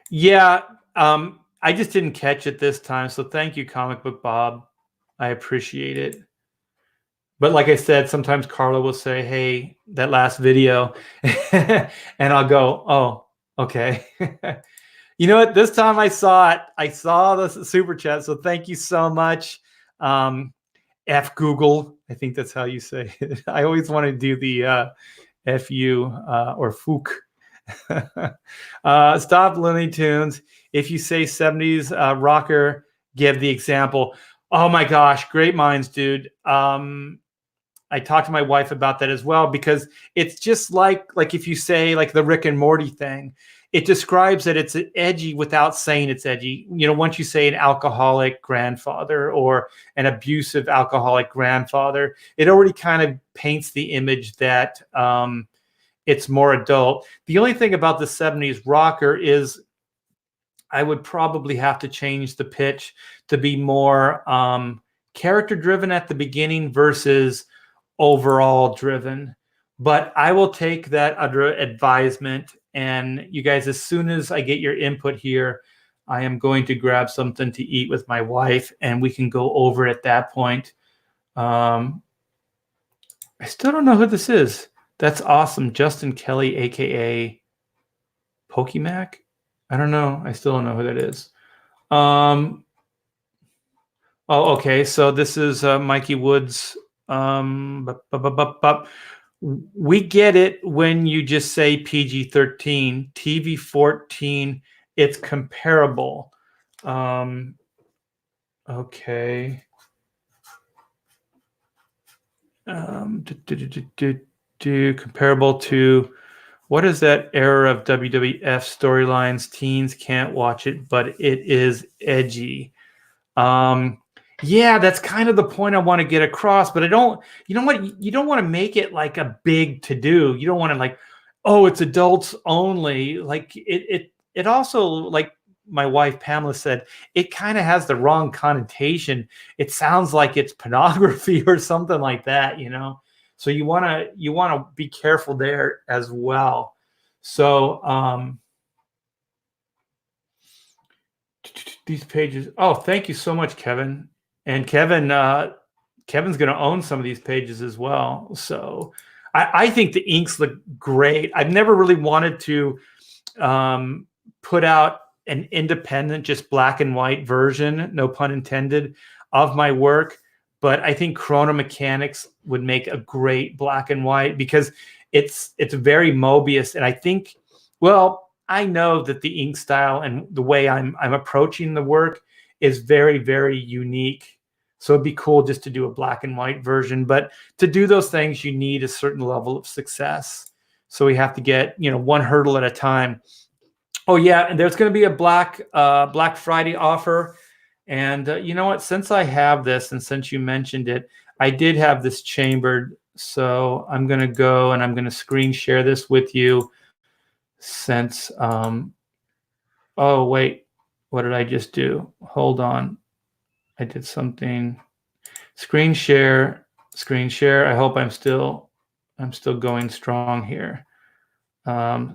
Yeah, I just didn't catch it this time, so thank you, Comic Book Bob. I appreciate it. But like I said, sometimes Carla will say, "Hey, that last video," and I'll go, "Oh, okay." You know what? This time I saw it. I saw the super chat, so thank you so much. F Google, I think that's how you say it. I always want to do the FU or Fook. Stop Looney Tunes. If you say 70s rocker, give the example. Oh my gosh, great minds, dude. I talked to my wife about that as well, because it's just like if you say like the Rick and Morty thing, it describes that it's edgy without saying it's edgy. You know, once you say an alcoholic grandfather or an abusive alcoholic grandfather, it already kind of paints the image that it's more adult. The only thing about the 70s rocker is I would probably have to change the pitch to be more character driven at the beginning versus overall driven. But I will take that under advisement. And you guys, as soon as I get your input here, I am going to grab something to eat with my wife, and we can go over at that point. I still don't know who this is. That's awesome. Justin Kelly, aka Pokimac. I don't know. I still don't know who that is. Oh, okay. So this is Mikey Woods. We get it when you just say PG-13, TV-14. It's comparable. Okay. Comparable to, what is that era of WWF storylines? Teens can't watch it, but it is edgy. Yeah, that's kind of the point I want to get across, but I don't, you know what? You don't want to make it like a big to do. You don't want to like, oh, it's adults only. Like it also, like my wife Pamela said, it kind of has the wrong connotation. It sounds like it's pornography or something like that, you know? So you want to be careful there as well. So, these pages. Oh, thank you so much, Kevin. And Kevin's going to own some of these pages as well. So I think the inks look great. I've never really wanted to put out an independent, just black and white version, no pun intended, of my work. But I think Chronomechanics would make a great black and white because it's very Mobius. And I think, well, I know that the ink style and the way I'm approaching the work is very, very unique. So it'd be cool just to do a black and white version. But to do those things, you need a certain level of success. So we have to get, one hurdle at a time. Oh, yeah. And there's going to be a Black Friday offer. And you know what? Since I have this and since you mentioned it, I did have this chambered. So I'm going to go and I'm going to screen share this with you since, oh, wait, what did I just do? Hold on. I did something. Screen share. I hope I'm still going strong here.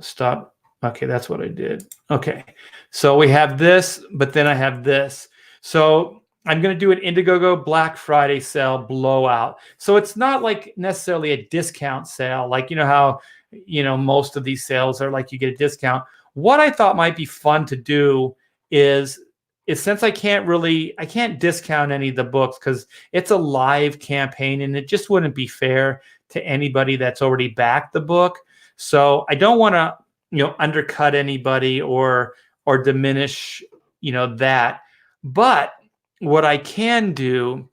Stop. Okay, that's what I did. Okay, so we have this, but then I have this. So I'm going to do an Indiegogo Black Friday sale blowout. So it's not like necessarily a discount sale, like how most of these sales are like you get a discount. What I thought might be fun to do is since I can't discount any of the books because it's a live campaign and it just wouldn't be fair to anybody that's already backed the book. So I don't want to undercut anybody or diminish that. But what I can do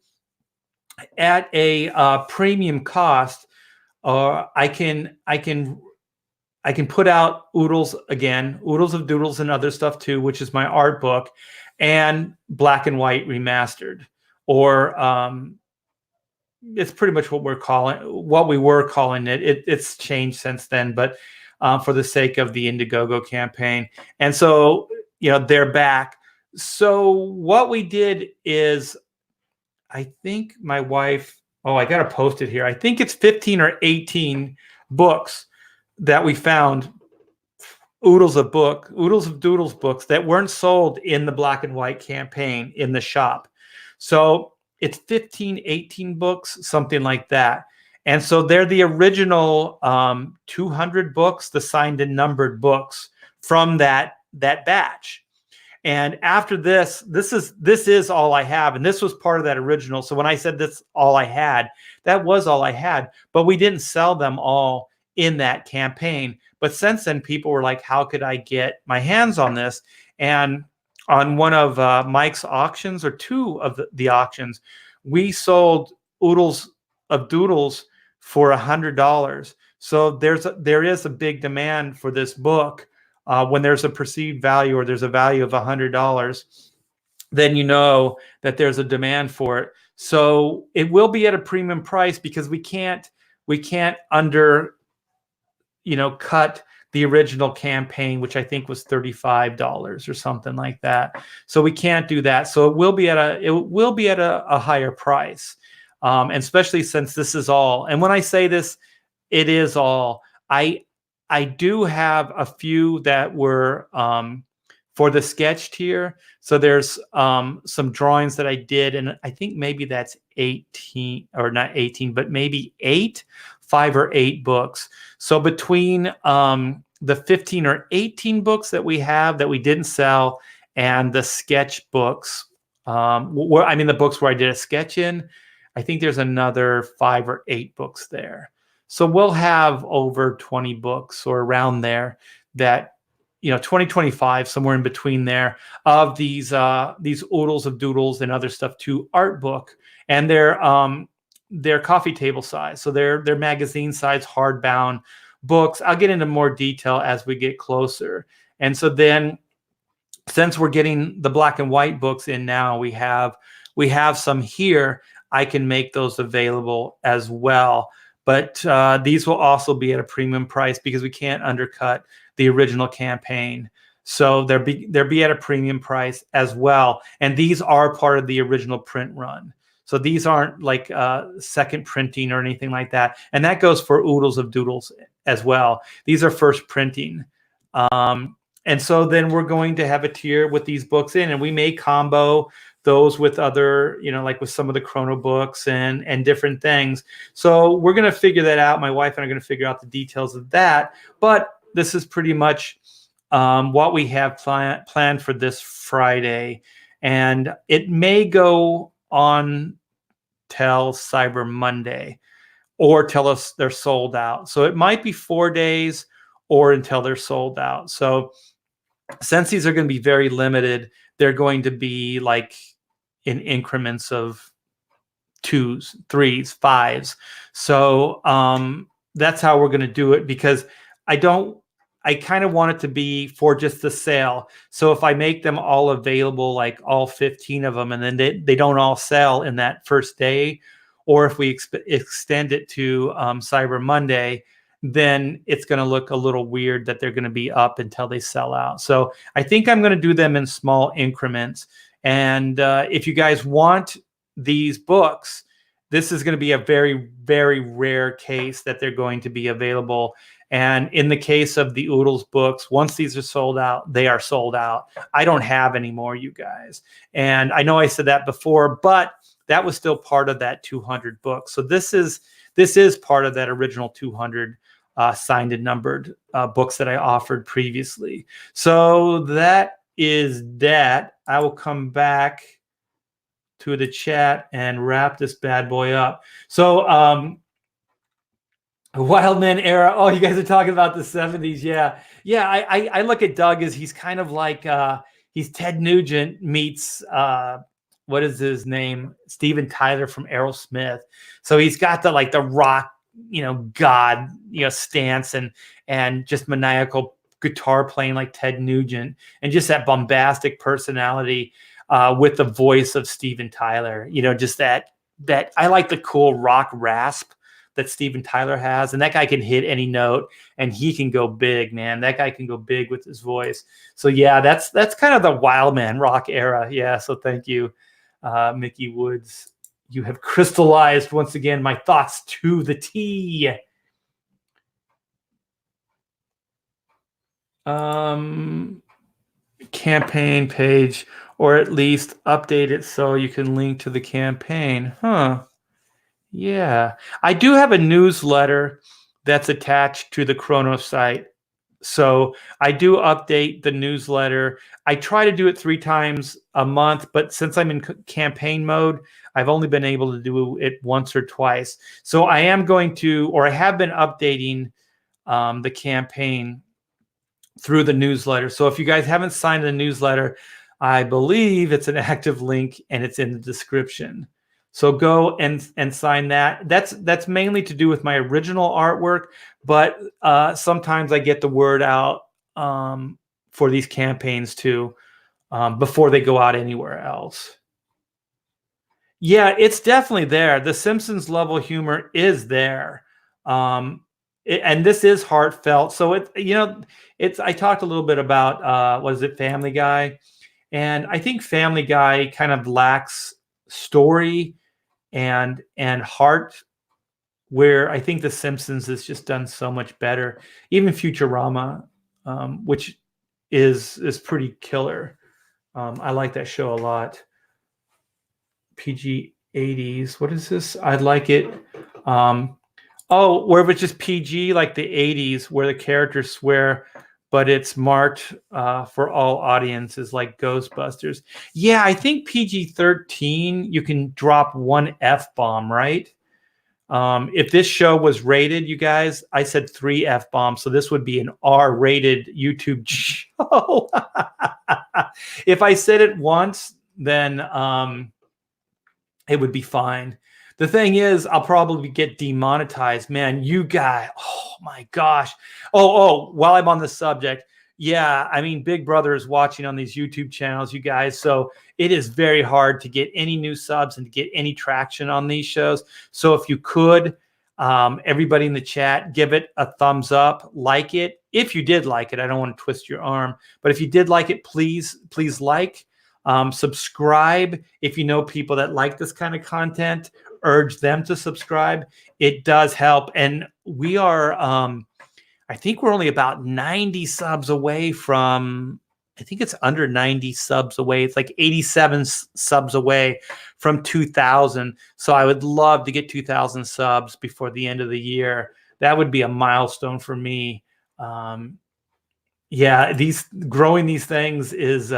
at a premium cost, I can put out Oodles again, Oodles of Doodles and other stuff too, which is my art book, and black and white remastered, or it's pretty much what we were calling it. It's changed since then, but for the sake of the Indiegogo campaign, and so they're back. So what we did is, I think my wife, I got to post it here. I think it's 15 or 18 books that we found, Oodles of Doodles books that weren't sold in the black and white campaign in the shop. So it's 15, 18 books, something like that. And so they're the original 200 books, the signed and numbered books from that batch. And after this is all I have. And this was part of that original. So when I said that's all I had, that was all I had. But we didn't sell them all in that campaign. But since then, people were like, how could I get my hands on this? And on one of Mike's auctions, or two of the auctions, we sold Oodles of Doodles for $100. So there is a big demand for this book. When there's a perceived value or there's a value of $100, then you know that there's a demand for it. So it will be at a premium price because we can't cut the original campaign, which I think was $35 or something like that. So we can't do that. So it will be at a higher price, and especially since this is all. And when I say this, it is all. I do have a few that were for the sketch tier. So there's some drawings that I did, and I think maybe that's 18, or not 18, but maybe 5 or 8 books. So between the 15 or 18 books that we have that we didn't sell, and the sketch books, the books where I did a sketch in, I think there's another 5 or 8 books there. So we'll have over 20 books or around there that, 2025, somewhere in between there, of these oodles of doodles and other stuff to art book. And they're coffee table size. So they're magazine size, hardbound books. I'll get into more detail as we get closer. And so then, since we're getting the black and white books in now, we have some here. I can make those available as well. But these will also be at a premium price because we can't undercut the original campaign. So they'll be at a premium price as well. And these are part of the original print run. So these aren't like second printing or anything like that. And that goes for Oodles of Doodles as well. These are first printing. And so then we're going to have a tier with these books in, and we may combo those with other, like with some of the Chrono books and different things. So we're going to figure that out. My wife and I are going to figure out the details of that. But this is pretty much what we have planned for this Friday. And it may go on till Cyber Monday, or tell us they're sold out. So it might be 4 days or until they're sold out. So since these are going to be very limited, they're going to be like in increments of 2s, 3s, 5s. So that's how we're going to do it, because I kind of want it to be for just the sale. So if I make them all available, like all 15 of them, and then they don't all sell in that first day, or if we extend it to Cyber Monday, then it's going to look a little weird that they're going to be up until they sell out. So I think I'm going to do them in small increments. And if you guys want these books, this is going to be a very, very rare case that they're going to be available. And in the case of the Oodles books, once these are sold out, they are sold out. I don't have any more, you guys. And I know I said that before, but that was still part of that 200 books. So this is part of that original 200 signed and numbered books that I offered previously. So that is that. I will come back to the chat and wrap this bad boy up. So Wildman era. Oh, you guys are talking about the 70s. Yeah. I look at Doug as he's kind of like he's Ted Nugent meets what is his name? Steven Tyler from Aerosmith. So he's got the rock, God, stance and just maniacal guitar playing like Ted Nugent, and just that bombastic personality with the voice of Steven Tyler. Just that I like the cool rock rasp that Steven Tyler has, and that guy can hit any note and he can go big, man. That guy can go big with his voice. So yeah, that's kind of the Wildman rock era. Yeah. So thank you, Mickey Woods. You have crystallized once again my thoughts to the T. Campaign page, or at least update it so you can link to the campaign. Huh. Yeah. I do have a newsletter that's attached to the Chrono site. So I do update the newsletter. I try to do it 3 times a month, but since I'm in campaign mode, I've only been able to do it once or twice. So I am going to, or I have been updating the campaign through the newsletter. So if you guys haven't signed the newsletter, I believe it's an active link and it's in the description. So go and sign that. That's mainly to do with my original artwork, but sometimes I get the word out for these campaigns too before they go out anywhere else. Yeah, it's definitely there. The Simpsons level humor is there. and this is heartfelt. So I talked a little bit about was it Family Guy, and I think Family Guy kind of lacks story and heart, where I think The Simpsons has just done so much better. Even Futurama, which is pretty killer. I like that show a lot. PG 80s. What is this? I'd like it. Where it's just PG, like the 80s, where the characters swear, but it's marked for all audiences, like Ghostbusters. Yeah, I think PG-13, you can drop one F-bomb, right? If this show was rated, you guys, I said 3 F-bombs, so this would be an R-rated YouTube show. If I said it once, then it would be fine. The thing is, I'll probably get demonetized. Man, you guys, oh my gosh. While I'm on the subject, yeah, I mean, Big Brother is watching on these YouTube channels, you guys. So it is very hard to get any new subs and to get any traction on these shows. So if you could, everybody in the chat, give it a thumbs up, like it. If you did like it, I don't want to twist your arm, but if you did like it, please like, subscribe. If you know people that like this kind of content, urge them to subscribe. It does help. And we are, I think we're only about 90 subs away from, I think it's under 90 subs away. It's like 87 subs away from 2,000. So I would love to get 2,000 subs before the end of the year. That would be a milestone for me. Yeah, growing these things is,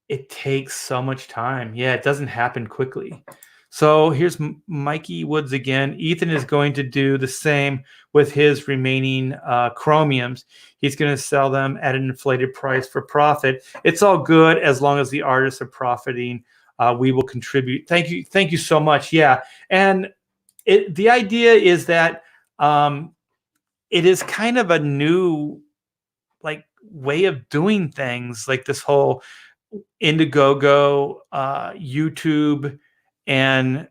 it takes so much time. Yeah, it doesn't happen quickly. So here's Mikey Woods again. Ethan is going to do the same with his remaining chromiums. He's going to sell them at an inflated price for profit. It's all good as long as the artists are profiting. We will contribute. Thank you so much. Yeah, and the idea is that it is kind of a new way of doing things, like this whole Indiegogo, YouTube, and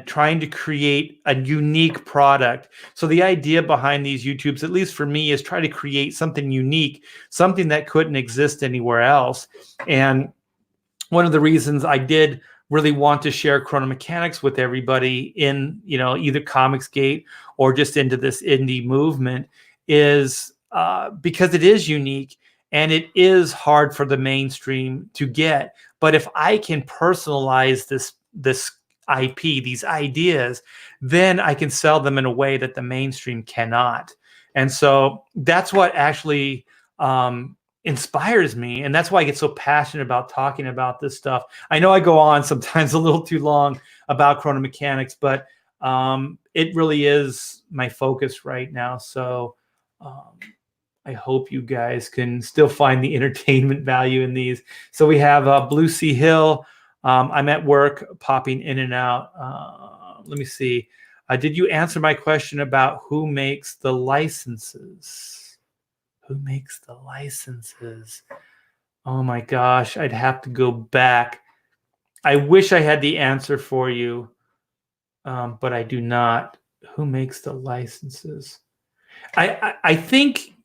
trying to create a unique product. So the idea behind these YouTubes, at least for me, is try to create something unique, something that couldn't exist anywhere else. And one of the reasons I did really want to share Chronomechanics with everybody in, either Comicsgate or just into this indie movement is because it is unique. And it is hard for the mainstream to get. But if I can personalize this IP, these ideas, then I can sell them in a way that the mainstream cannot. And so that's what actually inspires me. And that's why I get so passionate about talking about this stuff. I know I go on sometimes a little too long about Chronomechanics, but it really is my focus right now. So I hope you guys can still find the entertainment value in these. So we have Blue Sea Hill. I'm at work, popping in and out. Let me see. Did you answer my question about who makes the licenses? Who makes the licenses? Oh my gosh, I'd have to go back. I wish I had the answer for you, but I do not. Who makes the licenses? I think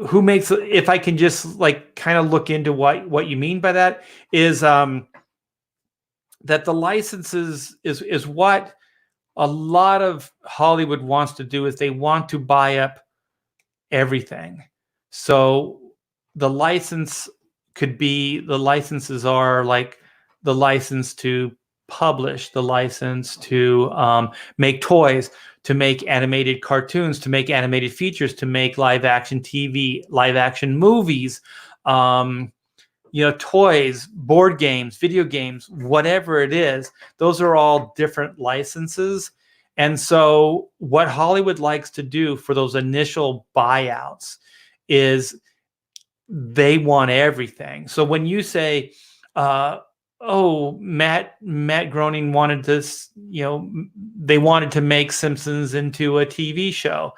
who makes, if I can just kind of look into what you mean by that, is that the licenses is what a lot of Hollywood wants to do, is they want to buy up everything. So the license could be, the licenses are like the license to publish, the license to make toys, to make animated cartoons, to make animated features, to make live action TV, live action movies, toys, board games, video games, whatever it is. Those are all different licenses. And so what Hollywood likes to do for those initial buyouts is they want everything. So when you say, Matt Groening wanted this, they wanted to make Simpsons into a TV show.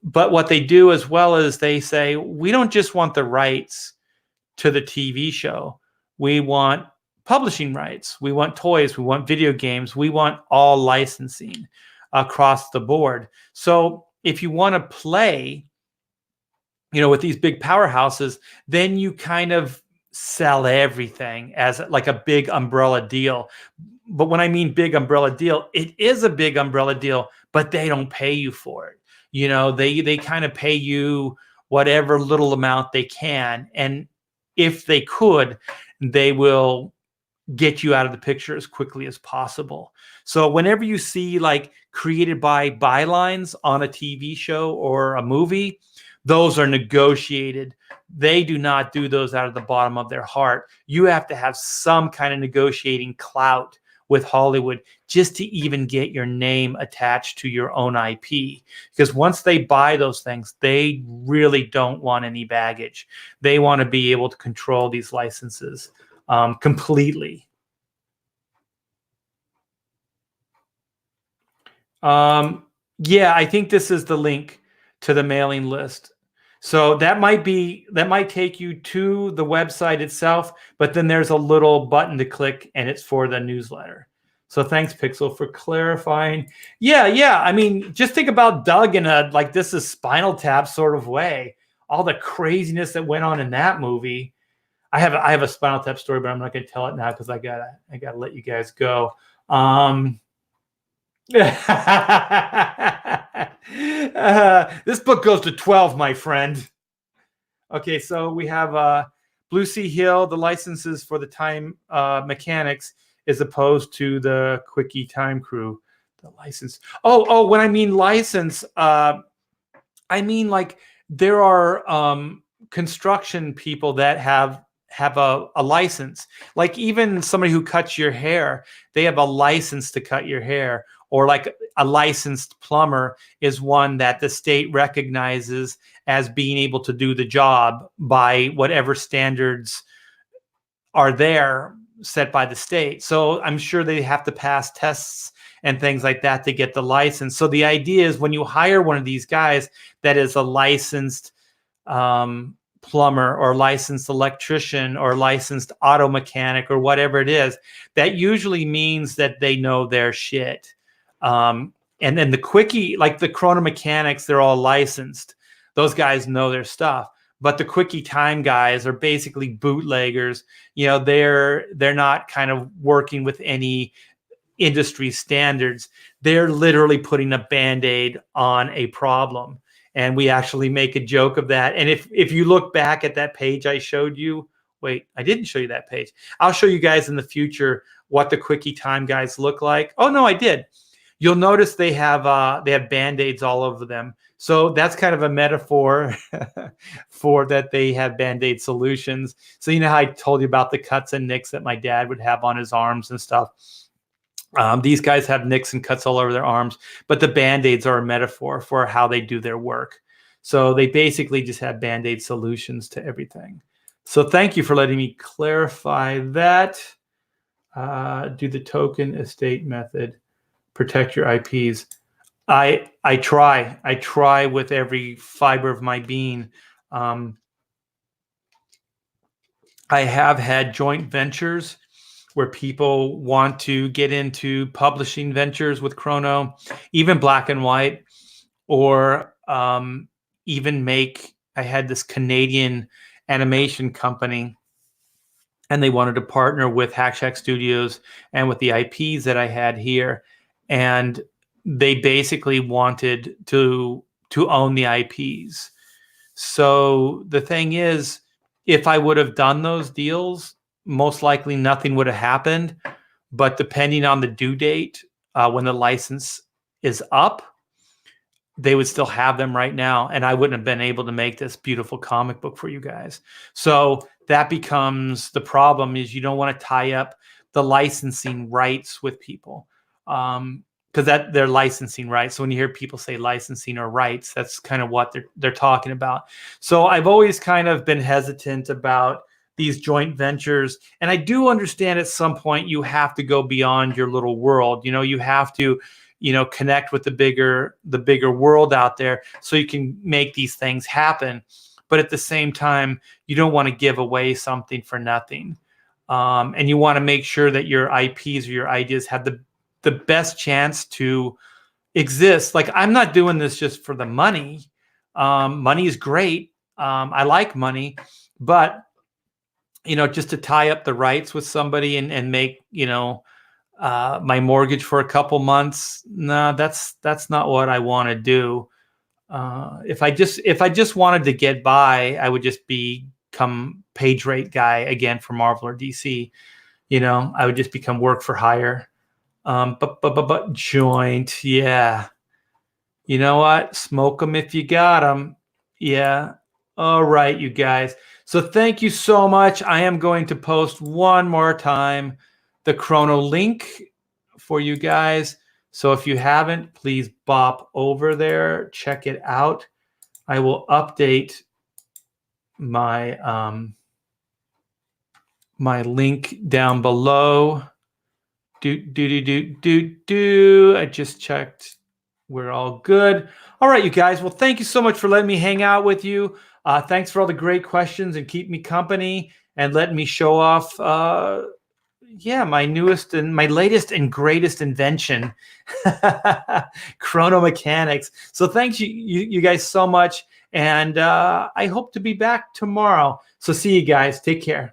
But what they do as well is they say, we don't just want the rights to the TV show. We want publishing rights. We want toys. We want video games. We want all licensing. across the board. So if you want to play, with these big powerhouses, then you kind of sell everything as like a big umbrella deal. But when I mean big umbrella deal, it is a big umbrella deal, but they don't pay you for it. They kind of pay you whatever little amount they can. And if they could, they will get you out of the picture as quickly as possible. So whenever you see like created by bylines on a TV show or a movie, those are negotiated. They do not do those out of the bottom of their heart. You have to have some kind of negotiating clout with Hollywood just to even get your name attached to your own IP. Because once they buy those things, they really don't want any baggage. They want to be able to control these licenses completely. Yeah, I think this is the link to the mailing list. So that might take you to the website itself, but then there's a little button to click and it's for the newsletter. So thanks, Pixel, for clarifying. Yeah. I mean, just think about Doug in a like this is Spinal Tap sort of way. All the craziness that went on in that movie. I have a Spinal Tap story, but I'm not going to tell it now because I gotta let you guys go. This book goes to 12, my friend. Okay, so we have Blue Sea Hill, the licenses for the time mechanics as opposed to the Quickie Time Crew. The license. Oh, when I mean license, I mean like there are construction people that have a license. Like even somebody who cuts your hair, they have a license to cut your hair. Or like a licensed plumber is one that the state recognizes as being able to do the job by whatever standards are there set by the state. So I'm sure they have to pass tests and things like that to get the license. So the idea is when you hire one of these guys that is a licensed plumber or licensed electrician or licensed auto mechanic or whatever it is, that usually means that they know their shit. And then the Quickie, like the Chronomechanics, they're all licensed. Those guys know their stuff. But the Quickie Time guys are basically bootleggers. They're not kind of working with any industry standards. They're literally putting a Band-Aid on a problem. And we actually make a joke of that. And if you look back at that page I showed you, wait, I didn't show you that page. I'll show you guys in the future what the Quickie Time guys look like. Oh, no, I did. You'll notice they have Band-Aids all over them. So that's kind of a metaphor for that they have Band-Aid solutions. So you know how I told you about the cuts and nicks that my dad would have on his arms and stuff? These guys have nicks and cuts all over their arms, but the Band-Aids are a metaphor for how they do their work. So they basically just have Band-Aid solutions to everything. So thank you for letting me clarify that. Do the token estate method protect your IPs? I try with every fiber of my being. I have had joint ventures where people want to get into publishing ventures with Chrono, even black and white, or even I had this Canadian animation company and they wanted to partner with Hack Shack Studios and with the IPs that I had here. And they basically wanted to own the IPs. So the thing is, if I would have done those deals, most likely nothing would have happened. But depending on the due date, when the license is up, they would still have them right now. And I wouldn't have been able to make this beautiful comic book for you guys. So that becomes the problem, is you don't want to tie up the licensing rights with people. Because they're licensing rights. So when you hear people say licensing or rights, that's kind of what they're talking about. So I've always kind of been hesitant about these joint ventures. And I do understand at some point you have to go beyond your little world. You have to, connect with the bigger world out there so you can make these things happen. But at the same time, you don't want to give away something for nothing. And you want to make sure that your IPs or your ideas have the best chance to, exists. Like, I'm not doing this just for the money. Money is great. I like money, but just to tie up the rights with somebody and make, my mortgage for a couple months. No, that's not what I want to do. If I just wanted to get by, I would just become page rate guy again for Marvel or DC. I would just become work for hire. But joint, yeah. You know what? Smoke them if you got them. Yeah. All right, you guys. So thank you so much. I am going to post one more time the Chrono link for you guys. So if you haven't, please bop over there. Check it out. I will update my my link down below. I just checked. We're all good. All right, you guys. Well, thank you so much for letting me hang out with you. Thanks for all the great questions and keep me company and letting me show off, my newest and my latest and greatest invention, Chronomechanics. So thanks you guys so much. And I hope to be back tomorrow. So see you guys. Take care.